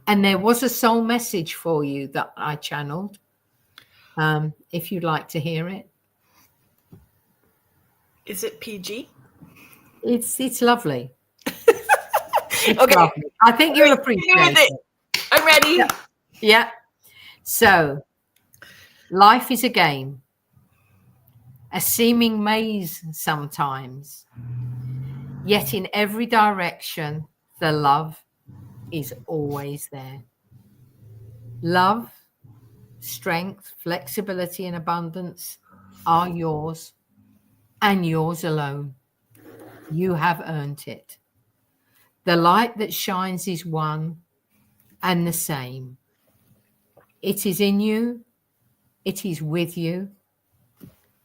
[SPEAKER 2] And there was a soul message for you that I channeled, if you'd like to hear it.
[SPEAKER 1] Is it PG?
[SPEAKER 2] It's lovely. It's
[SPEAKER 1] okay.
[SPEAKER 2] lovely. I think you'll appreciate it.
[SPEAKER 1] I'm ready.
[SPEAKER 2] Yeah. So, life is a game, a seeming maze sometimes, yet in every direction, the love is always there. Love, strength, flexibility, and abundance are yours, and yours alone. You have earned it. The light that shines is one and the same. It is in you, it is with you,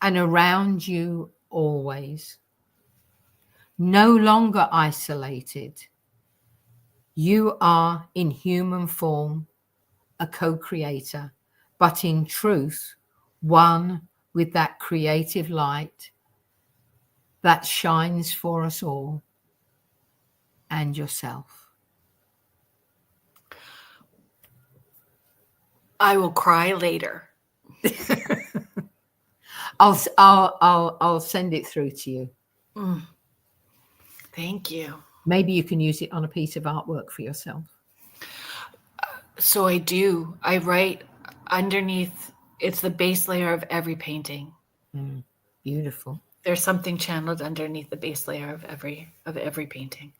[SPEAKER 2] and around you always. No longer isolated. You are in human form a co-creator, but in truth, one with that creative light that shines for us all and yourself.
[SPEAKER 1] I will cry later.
[SPEAKER 2] I'll send it through to you.
[SPEAKER 1] Thank you.
[SPEAKER 2] Maybe you can use it on a piece of artwork for yourself.
[SPEAKER 1] So I do. I write underneath. It's the base layer of every painting.
[SPEAKER 2] Beautiful.
[SPEAKER 1] There's something channeled underneath the base layer of every painting.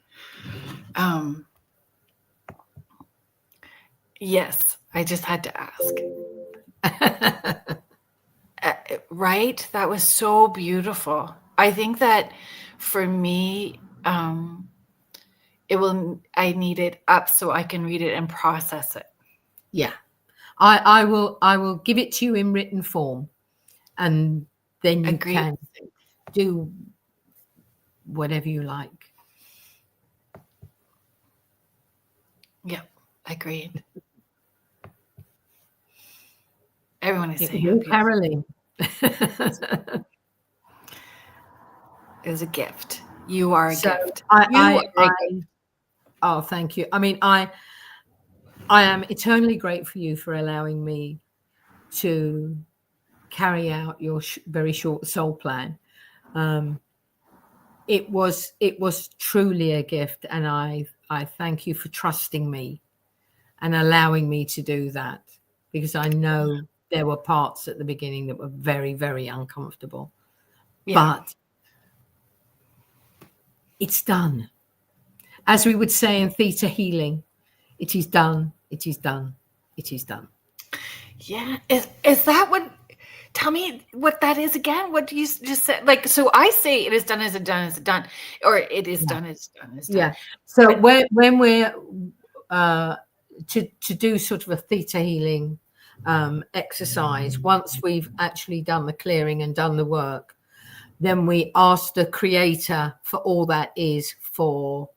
[SPEAKER 1] Yes, I just had to ask. Right? That was so beautiful. I think that for me, I need it up so I can read it and process it.
[SPEAKER 2] Yeah. I will give it to you in written form, and then you can do whatever you like.
[SPEAKER 1] Yep, agreed. Everyone is saying
[SPEAKER 2] You, Caroline.
[SPEAKER 1] It is a gift. You are a gift.
[SPEAKER 2] Oh, thank you. I mean, I am eternally grateful for you for allowing me to carry out your very short soul plan. It was truly a gift, and I thank you for trusting me and allowing me to do that, because I know there were parts at the beginning that were very, very uncomfortable. Yeah. But it's done. As we would say in theta healing, it is done, it is done, it is done.
[SPEAKER 1] Yeah. Is that what? Tell me what that is again. What do you just say? Like, so I say it is done, is it done, is it done? Or it is done, is done, is done.
[SPEAKER 2] Yeah. So when we're to do sort of a theta healing exercise, once we've actually done the clearing and done the work, then we ask the creator for all that is, for,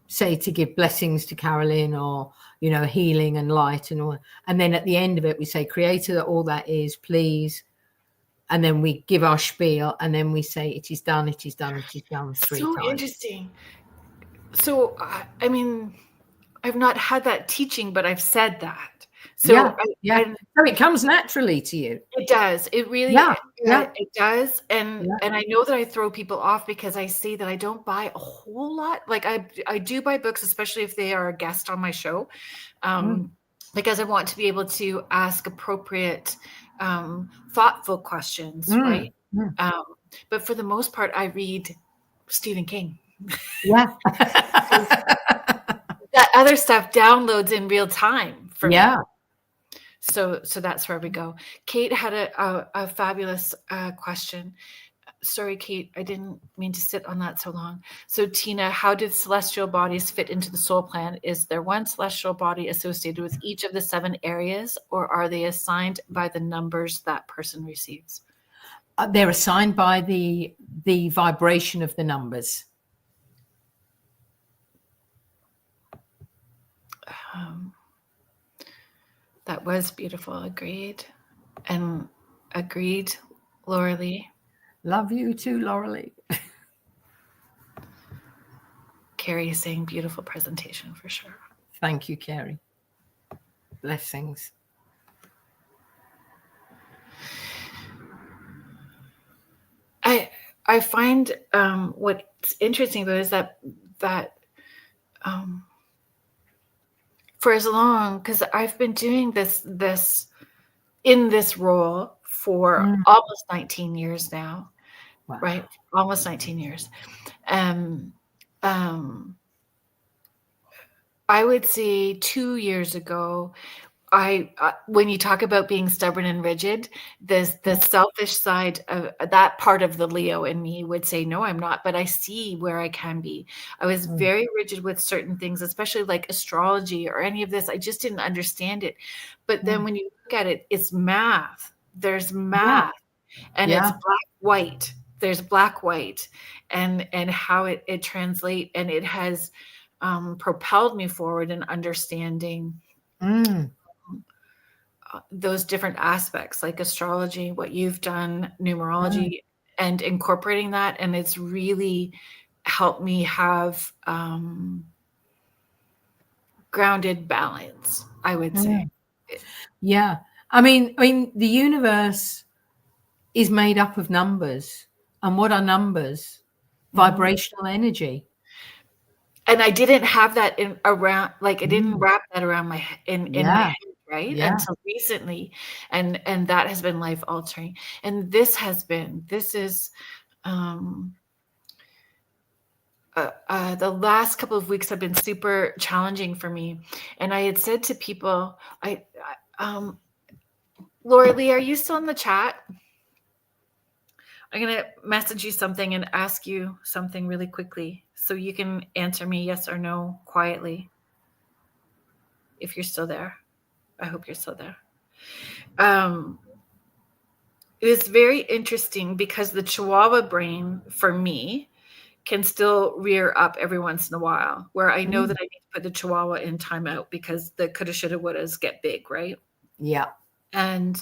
[SPEAKER 2] say, to give blessings to Caroline, or, you know, healing and light and all. And then at the end of it, we say, creator, that all that is, please. And then we give our spiel, and then we say, it is done, it is done, it is done 3 times.
[SPEAKER 1] So interesting. So, I mean, I've not had that teaching, but I've said that. So
[SPEAKER 2] so it comes naturally to you.
[SPEAKER 1] It does. It really, it does. And I know that I throw people off because I say that I don't buy a whole lot. Like I do buy books, especially if they are a guest on my show, because I want to be able to ask appropriate, thoughtful questions, right? But for the most part, I read Stephen King.
[SPEAKER 2] Yeah.
[SPEAKER 1] That other stuff downloads in real time for me. So that's where we go. Kate had a fabulous question. Sorry, Kate, I didn't mean to sit on that so long. So Tina, how did celestial bodies fit into the soul plan? Is there one celestial body associated with each of the 7 areas, or are they assigned by the numbers that person receives?
[SPEAKER 2] They're assigned by the vibration of the numbers.
[SPEAKER 1] That was beautiful. Agreed. And agreed, Laura Lee.
[SPEAKER 2] Love you too, Laura Lee.
[SPEAKER 1] Carrie is saying beautiful presentation for sure.
[SPEAKER 2] Thank you, Carrie. Blessings.
[SPEAKER 1] I find what's interesting about it is that for as long, because I've been doing this in this role for almost 19 years now. Wow. Right? Almost 19 years. I would say 2 years ago, when you talk about being stubborn and rigid, the selfish side of that part of the Leo in me would say, no, I'm not, but I see where I can be. I was very rigid with certain things, especially like astrology or any of this. I just didn't understand it. But then when you look at it, it's math. There's math, and it's black, white. There's black, white, and how it translates, and it has propelled me forward in understanding those different aspects, like astrology, what you've done, numerology, and incorporating that. And it's really helped me have grounded balance, I would say.
[SPEAKER 2] Yeah. I mean, the universe is made up of numbers. And what are numbers? Vibrational energy.
[SPEAKER 1] And I didn't have that in around, like, I didn't
[SPEAKER 2] Mm.
[SPEAKER 1] wrap that around my in my
[SPEAKER 2] Yeah.
[SPEAKER 1] head, right?
[SPEAKER 2] Yeah.
[SPEAKER 1] Until recently. And that has been life altering. And this is um the last couple of weeks have been super challenging for me. And I had said to people, Laura Lee, are you still in the chat? I'm going to message you something and ask you something really quickly so you can answer me yes or no quietly. If you're still there. I hope you're still there. It was very interesting because the Chihuahua brain for me can still rear up every once in a while, where I know that I need to put the Chihuahua in timeout because the coulda, shoulda, wouldas get big, right?
[SPEAKER 2] Yeah.
[SPEAKER 1] And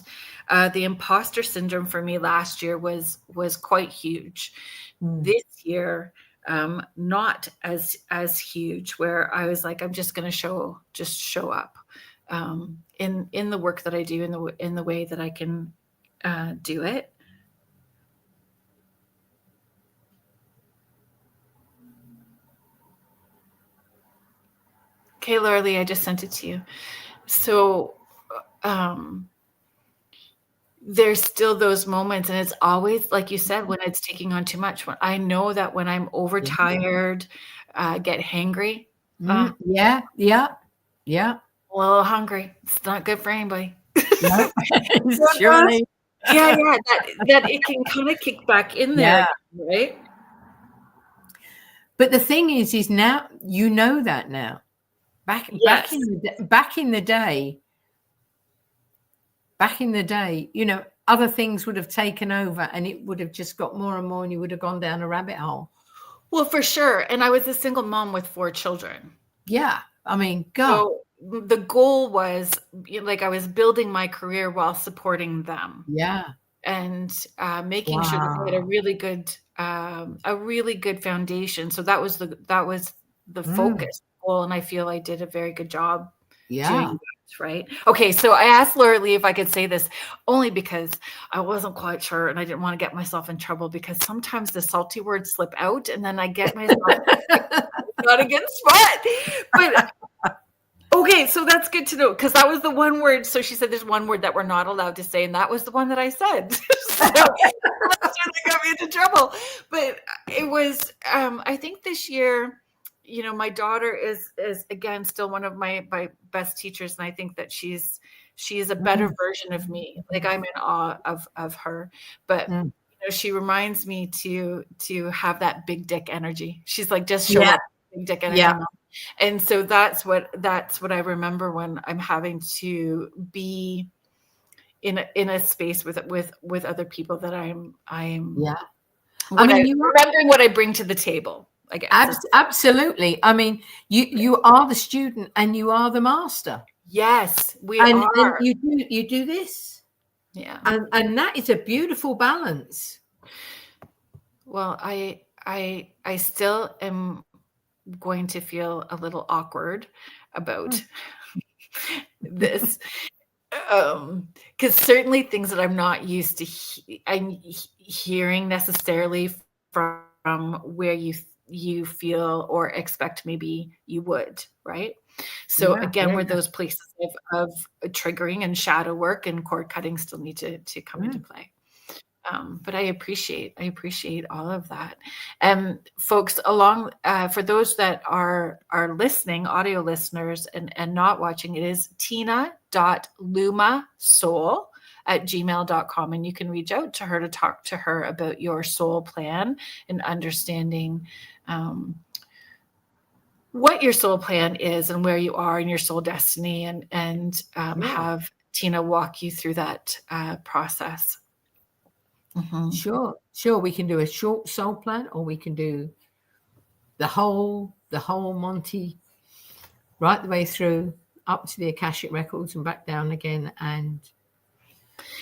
[SPEAKER 1] the imposter syndrome for me last year was quite huge. This year, not as huge. Where I was like, I'm just going to show up in the work that I do, in the way that I can do it. Okay, Laura Lee, I just sent it to you. So there's still those moments, and it's always like you said, when it's taking on too much. When I know that when I'm overtired, get hangry,
[SPEAKER 2] Yeah. Yeah. Yeah.
[SPEAKER 1] a little hungry. It's not good for anybody.
[SPEAKER 2] No. Surely.
[SPEAKER 1] Yeah, that it can kind of kick back in there, right?
[SPEAKER 2] But the thing is now you know that now. Back
[SPEAKER 1] Yes.
[SPEAKER 2] in the day, other things would have taken over, and it would have just got more and more, and you would have gone down a rabbit hole.
[SPEAKER 1] Well, for sure. And I was a single mom with 4 children.
[SPEAKER 2] Yeah. I mean, God.
[SPEAKER 1] So the goal was, like, I was building my career while supporting them.
[SPEAKER 2] Yeah.
[SPEAKER 1] And making sure that they had a really good foundation. So that was the focus goal, and I feel I did a very good job doing that, right? Okay, so I asked Laura Lee if I could say this only because I wasn't quite sure, and I didn't want to get myself in trouble, because sometimes the salty words slip out, and then I get myself not a good spot. But okay, so that's good to know, because that was the one word. So she said there's one word that we're not allowed to say, and that was the one that I said. So that's when they got me into trouble. But it was, I think this year, my daughter is again still one of my best teachers, and I think that she's a better version of me. Like, I'm in awe of her. But she reminds me to have that big dick energy. She's like, just show up, big dick energy. Yeah. And so that's what I remember when I'm having to be in a space with other people, that I'm remembering what I bring to the table, I guess.
[SPEAKER 2] Absolutely. I mean, you are the student and you are the master.
[SPEAKER 1] Yes, we are.
[SPEAKER 2] And you do this.
[SPEAKER 1] Yeah.
[SPEAKER 2] And that is a beautiful balance.
[SPEAKER 1] Well, I still am going to feel a little awkward about this, because certainly things that I'm not used to hearing necessarily from where you feel or expect maybe you would, right? So again, where those places of triggering and shadow work and cord cutting still need to come into play. But I appreciate all of that. Folks, for those that are listening, audio listeners, and not watching, it is tina.lumasoul@gmail.com, and you can reach out to her to talk to her about your soul plan and understanding what your soul plan is and where you are in your soul destiny, and have Tina walk you through that process.
[SPEAKER 2] Sure. We can do a short soul plan, or we can do the whole Monty, right the way through up to the Akashic records and back down again, and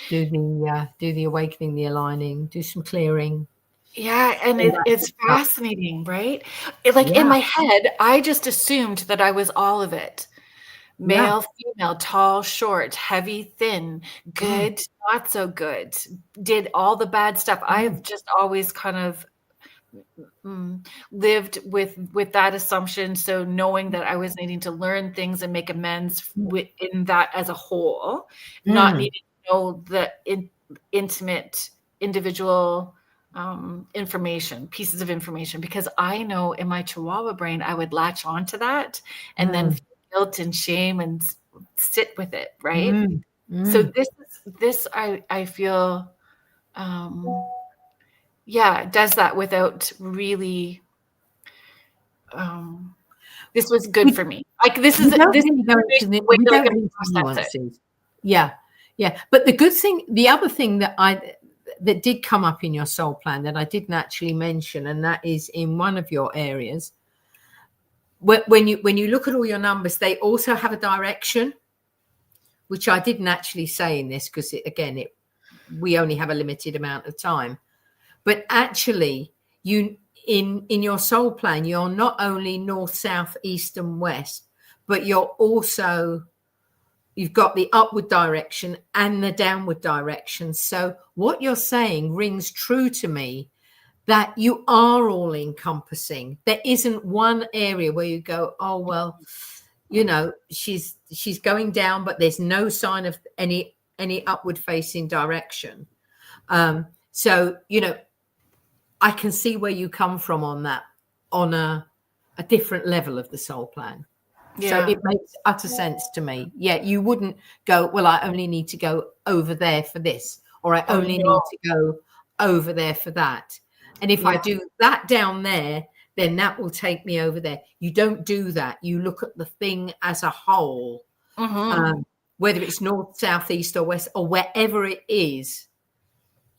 [SPEAKER 2] do the awakening, the aligning, do some clearing.
[SPEAKER 1] Yeah, and it's fascinating, right? In my head, I just assumed that I was all of it. male, female, tall, short, heavy, thin, good, not so good, did all the bad stuff. I've just always kind of lived with that assumption. So knowing that I was needing to learn things and make amends in that as a whole, not needing to know the intimate individual information, pieces of information, because I know in my Chihuahua brain, I would latch onto that and then feel guilt and shame and sit with it. Right. So this I feel, does that without really, this was good for me. Like this is
[SPEAKER 2] we don't need nuances. Yeah. But the other thing that did come up in your soul plan that I didn't actually mention, and that is in one of your areas. When you look at all your numbers, they also have a direction, which I didn't actually say in this because we only have a limited amount of time. But actually, in your soul plan, you're not only north, south, east, and west, but you've got the upward direction and the downward direction. So what you're saying rings true to me, that you are all encompassing. There isn't one area where you go, oh, well, she's going down, but there's no sign of any upward facing direction. So, I can see where you come from on that, on a different level of the soul plan. Yeah. So it makes utter sense to me. Yeah, you wouldn't go, well, I only need to go over there for this, or I only need to go over there for that. And if I do that down there, then that will take me over there. You don't do that. You look at the thing as a whole, whether it's north, south, east, or west, or wherever it is.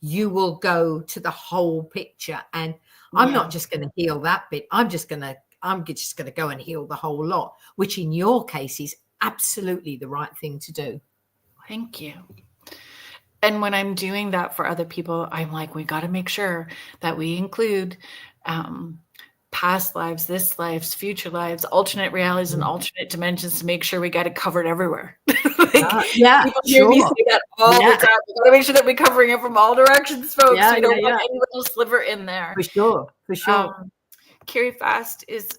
[SPEAKER 2] You will go to the whole picture, and I'm not just going to heal that bit. I'm just going to go and heal the whole lot, which in your case is absolutely the right thing to do.
[SPEAKER 1] Thank you. And when I'm doing that for other people, I'm like, we got to make sure that we include past lives, this lives, future lives, alternate realities, and alternate dimensions to make sure we got it covered everywhere. People hear me say that all the time. We got to make sure that we're covering it from all directions, folks. We don't want any little sliver in there.
[SPEAKER 2] For sure.
[SPEAKER 1] Carrie Fast is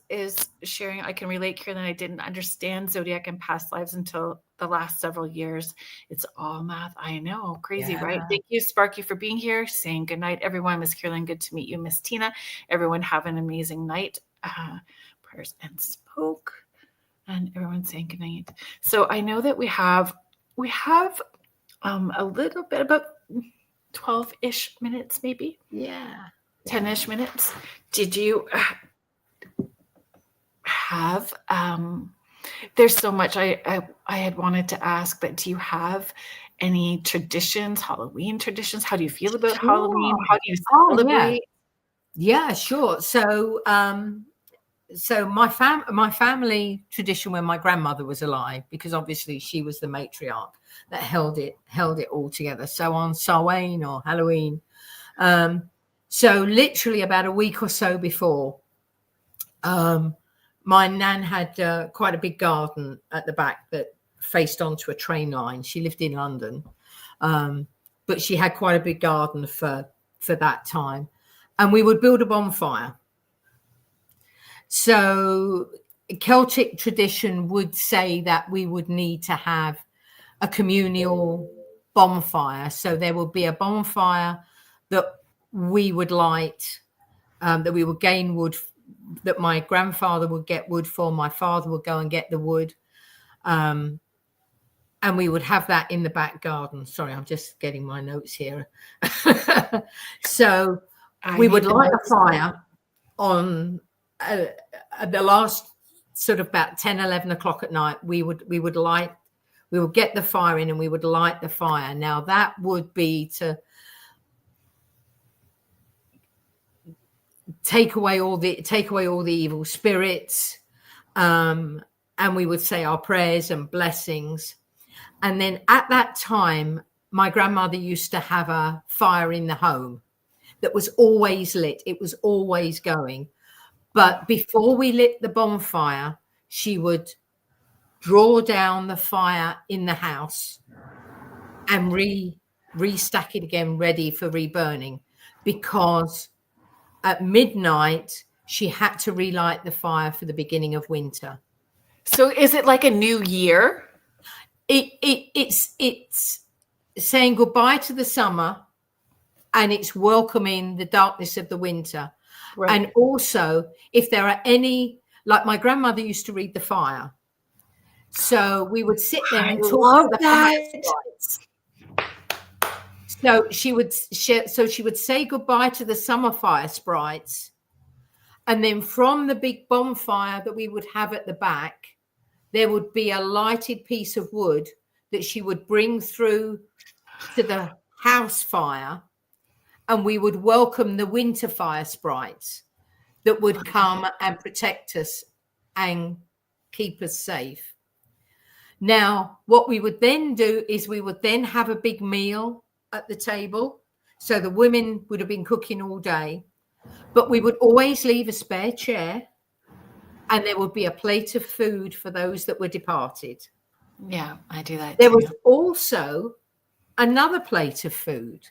[SPEAKER 1] sharing, I can relate, Carrie, that I didn't understand zodiac and past lives until the last several years. It's all math. I know. Crazy, right? Thank you, Sparky, for being here. Saying good night, everyone. Miss Carolyn, good to meet you. Miss Tina, everyone have an amazing night. Prayers and spoke. And everyone saying good night. So I know that we have a little bit, about 12-ish minutes, maybe.
[SPEAKER 2] Yeah.
[SPEAKER 1] 10-ish minutes. Did you have there's so much I had wanted to ask, but do you have any traditions, Halloween traditions? How do you feel about Halloween? How do you celebrate?
[SPEAKER 2] Yeah, sure. So my family tradition, when my grandmother was alive, because obviously she was the matriarch that held it all together. So on Samhain or Halloween, so literally about a week or so before, my nan had quite a big garden at the back that faced onto a train line. She lived in London, but she had quite a big garden for that time, and we would build a bonfire. So Celtic tradition would say that we would need to have a communal bonfire. So there would be a bonfire that we would light, that we would gain wood, that my grandfather would get wood for, my father would go and get the wood, and we would have that in the back garden. Sorry, I'm just getting my notes here. So we would light a fire on the last sort of about 10, 11 o'clock at night. We would get the fire in and we would light the fire. Now that would be to take away all the evil spirits, and we would say our prayers and blessings. And then at that time, my grandmother used to have a fire in the home that was always lit. It was always going. But before we lit the bonfire, she would draw down the fire in the house and restack it again, ready for reburning, because at midnight she had to relight the fire for the beginning of winter.
[SPEAKER 1] So is it like a new year?
[SPEAKER 2] It's saying goodbye to the summer, and it's welcoming the darkness of the winter.
[SPEAKER 1] Right.
[SPEAKER 2] And also, if there are any, like my grandmother used to read the fire, so we would sit there and talk to the fire sprites. So she would say goodbye to the summer fire sprites, and then from the big bonfire that we would have at the back, there would be a lighted piece of wood that she would bring through to the house fire, and we would welcome the winter fire sprites that would come and protect us and keep us safe. Now, what we would then do is we would then have a big meal at the table. So the women would have been cooking all day, but we would always leave a spare chair, and there would be a plate of food for those that were departed.
[SPEAKER 1] Yeah, I do that
[SPEAKER 2] There
[SPEAKER 1] too.
[SPEAKER 2] was also another plate of food,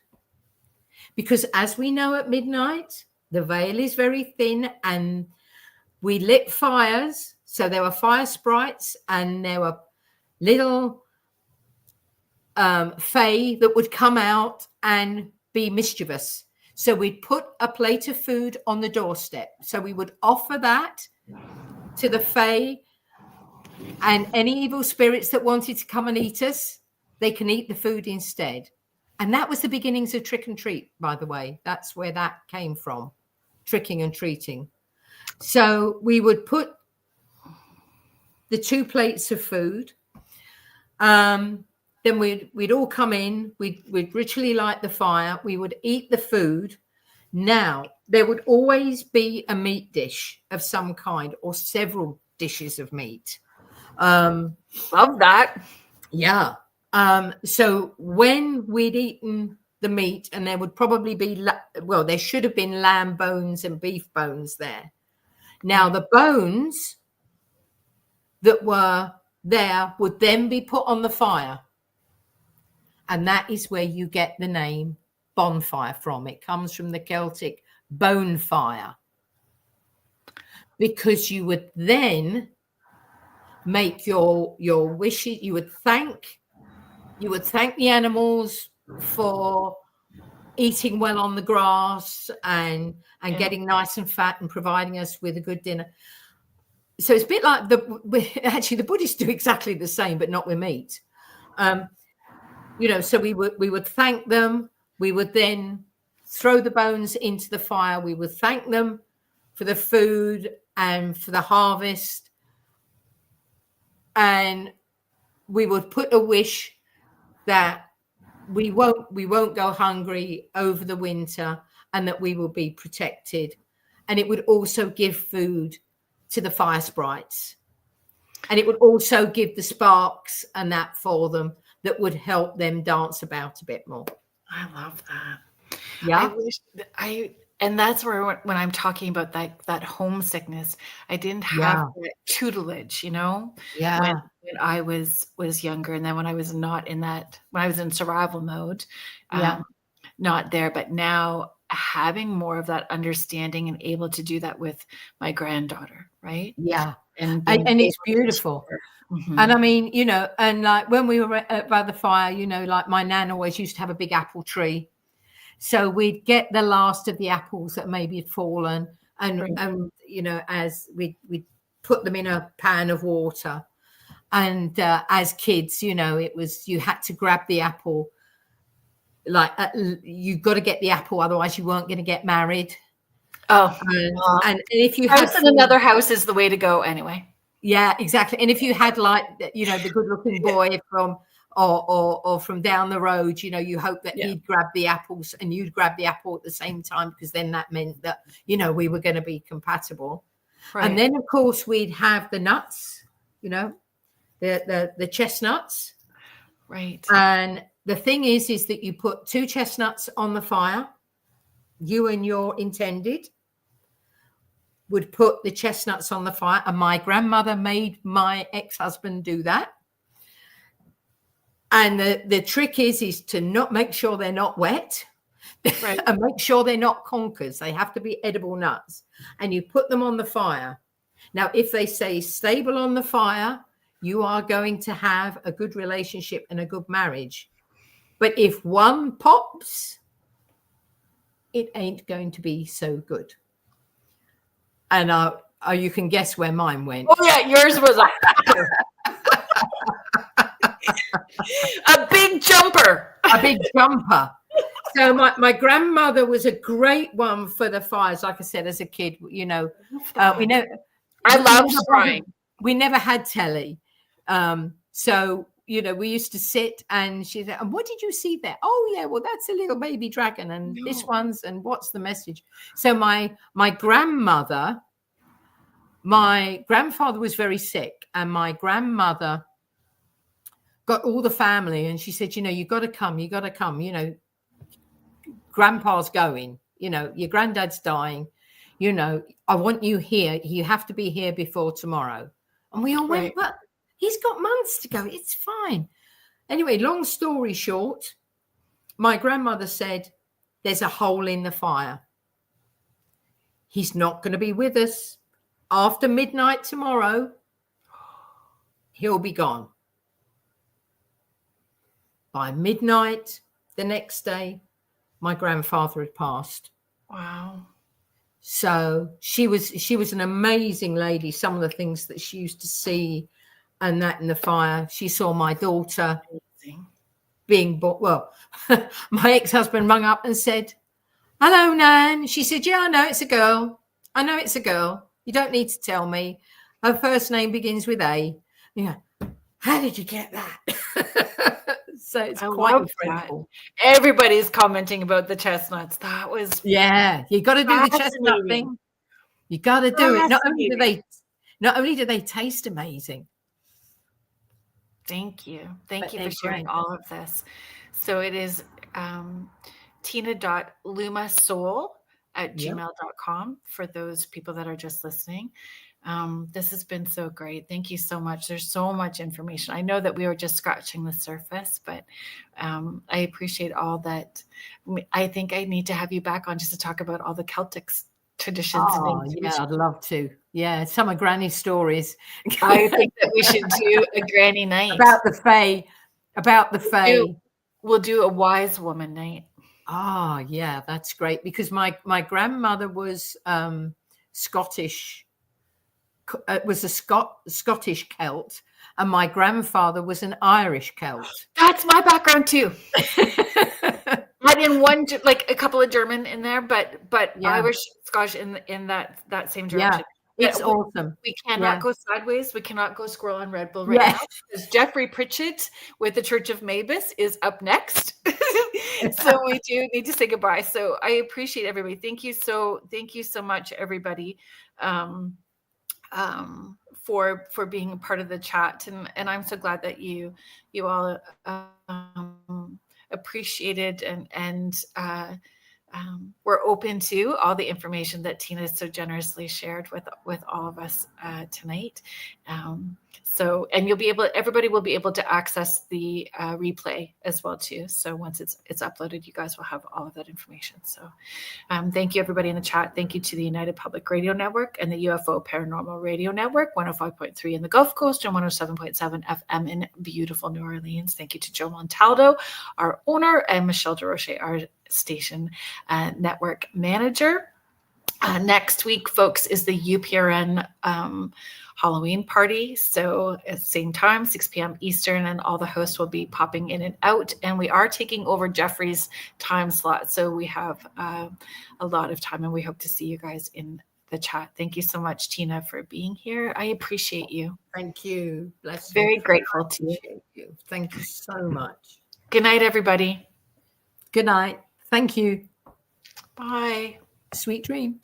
[SPEAKER 2] because as we know, at midnight, the veil is very thin, and we lit fires. So there were fire sprites, and there were little fae that would come out and be mischievous. So we'd put a plate of food on the doorstep. So we would offer that to the fae, and any evil spirits that wanted to come and eat us, they can eat the food instead. And that was the beginnings of trick and treat, by the way. That's where that came from, tricking and treating. So we would put the 2 plates of food. Then we'd all come in, we'd ritually light the fire, we would eat the food. Now, there would always be a meat dish of some kind, or several dishes of meat.
[SPEAKER 1] Love that.
[SPEAKER 2] Yeah. So when we'd eaten the meat, and there would probably be, there should have been lamb bones and beef bones there. Now, the bones that were there would then be put on the fire. And that is where you get the name bonfire from. It comes from the Celtic bone fire, because you would then make your wishes. You would thank the animals for eating well on the grass and getting nice and fat and providing us with a good dinner. So it's a bit like the Buddhists do exactly the same, but not with meat. So we would thank them. We would then throw the bones into the fire. We would thank them for the food and for the harvest. And we would put a wish that we won't go hungry over the winter, and that we will be protected. And it would also give food to the fire sprites. And it would also give the sparks and that for them, that would help them dance about a bit more.
[SPEAKER 1] I love that.
[SPEAKER 2] Yeah.
[SPEAKER 1] I wish and that's where, when I'm talking about that homesickness, I didn't have that tutelage,
[SPEAKER 2] Yeah.
[SPEAKER 1] when I was younger. And then when I was not in that, when I was in survival mode, not there, but now having more of that understanding and able to do that with my granddaughter. Right.
[SPEAKER 2] Yeah.
[SPEAKER 1] And
[SPEAKER 2] it's beautiful.
[SPEAKER 1] Mm-hmm.
[SPEAKER 2] And I mean, and like when we were by the fire, like my nan always used to have a big apple tree. So we'd get the last of the apples that maybe had fallen, and as we'd put them in a pan of water. And as kids, it was, you had to grab the apple. Like you got to get the apple, otherwise you weren't going to get married.
[SPEAKER 1] Oh,
[SPEAKER 2] and if you
[SPEAKER 1] house in another house is the way to go anyway.
[SPEAKER 2] Yeah, exactly. And if you had the good-looking boy from or from down the road, you hope that he'd grab the apples and you'd grab the apple at the same time, because then that meant that we were going to be compatible. Right. And then of course we'd have the nuts, the chestnuts.
[SPEAKER 1] Right.
[SPEAKER 2] And the thing is that you put 2 chestnuts on the fire, you and your intended. would put the chestnuts on the fire, and my grandmother made my ex-husband do that. And the trick is to not make sure they're not wet, right? And make sure they're not conkers. They have to be edible nuts. And you put them on the fire. Now, if they stay stable on the fire, you are going to have a good relationship and a good marriage. But if one pops, it ain't going to be so good. And you can guess where mine went.
[SPEAKER 1] Oh, yeah, yours was a big jumper.
[SPEAKER 2] A big jumper. So my grandmother was a great one for the fires. Like I said, as a kid, you know, we know.
[SPEAKER 1] I love frying.
[SPEAKER 2] We never had telly. So, you know, we used to sit and she said, and what did you see there? Oh, yeah, well, that's a little baby dragon. And this one's, and what's the message? So my grandmother, my grandfather was very sick, and my grandmother got all the family, and she said, you know, you got to come, you know, grandpa's going, you know, your granddad's dying, you know, I want you here. You have to be here before tomorrow. And we all went, but he's got months to go. It's fine. Anyway, long story short, my grandmother said, there's a hole in the fire. He's not going to be with us. After midnight tomorrow, he'll be gone. By midnight the next day, my grandfather had passed.
[SPEAKER 1] Wow.
[SPEAKER 2] So she was an amazing lady. Some of the things that she used to see and that in the fire. She saw my daughter being born. Well, my ex-husband rung up and said, hello, Nan. She said, yeah, I know it's a girl. I know it's a girl. You don't need to tell me. Her first name begins with A. Yeah. How did you get that? So it's quite incredible.
[SPEAKER 1] Everybody's commenting about the chestnuts. That was
[SPEAKER 2] you got to do the chestnut thing. You got to do it. Not only do they taste amazing.
[SPEAKER 1] Thank you for sharing all of this. So it is tina.lumasoul@gmail.com for those people that are just listening. This has been so great. Thank you so much. There's so much information. I know that we were just scratching the surface, but I appreciate all that. I think I need to have you back on just to talk about all the Celtic traditions.
[SPEAKER 2] Oh, yeah, I'd love to. Yeah, some of Granny's stories.
[SPEAKER 1] I think that we should do a Granny night.
[SPEAKER 2] About the Fae.
[SPEAKER 1] We'll do a wise woman night.
[SPEAKER 2] Oh, yeah, that's great. Because my grandmother was Scottish. Was a Scottish Celt, and my grandfather was an Irish Celt.
[SPEAKER 1] That's my background too. I in one, like a couple of German in there, but Irish, Scottish in that same direction.
[SPEAKER 2] Yeah, it's awesome.
[SPEAKER 1] We cannot go sideways. We cannot go squirrel on Red Bull now, because Jeffrey Pritchett with the Church of Mavis is up next. So we do need to say goodbye. So I appreciate everybody. Thank you so much, everybody. For being a part of the chat, and I'm so glad that you all appreciated and we're open to all the information that Tina so generously shared with all of us tonight. So, and everybody will be able to access the replay as well too. So once it's uploaded, you guys will have all of that information. So thank you everybody in the chat. Thank you to the United Public Radio Network and the UFO Paranormal Radio Network, 105.3 in the Gulf Coast and 107.7 FM in beautiful New Orleans. Thank you to Joe Montaldo, our owner, and Michelle DeRoche, our station network manager. Next week, folks, is the UPRN Halloween party. So at the same time, 6 p.m. Eastern, and all the hosts will be popping in and out. And we are taking over Jeffrey's time slot. So we have a lot of time, and we hope to see you guys in the chat. Thank you so much, Tina, for being here. I appreciate you.
[SPEAKER 2] Thank you. Bless you.
[SPEAKER 1] Very grateful to
[SPEAKER 2] you. Thank you so much.
[SPEAKER 1] Good night, everybody.
[SPEAKER 2] Good night. Thank you.
[SPEAKER 1] Bye.
[SPEAKER 2] Sweet dreams.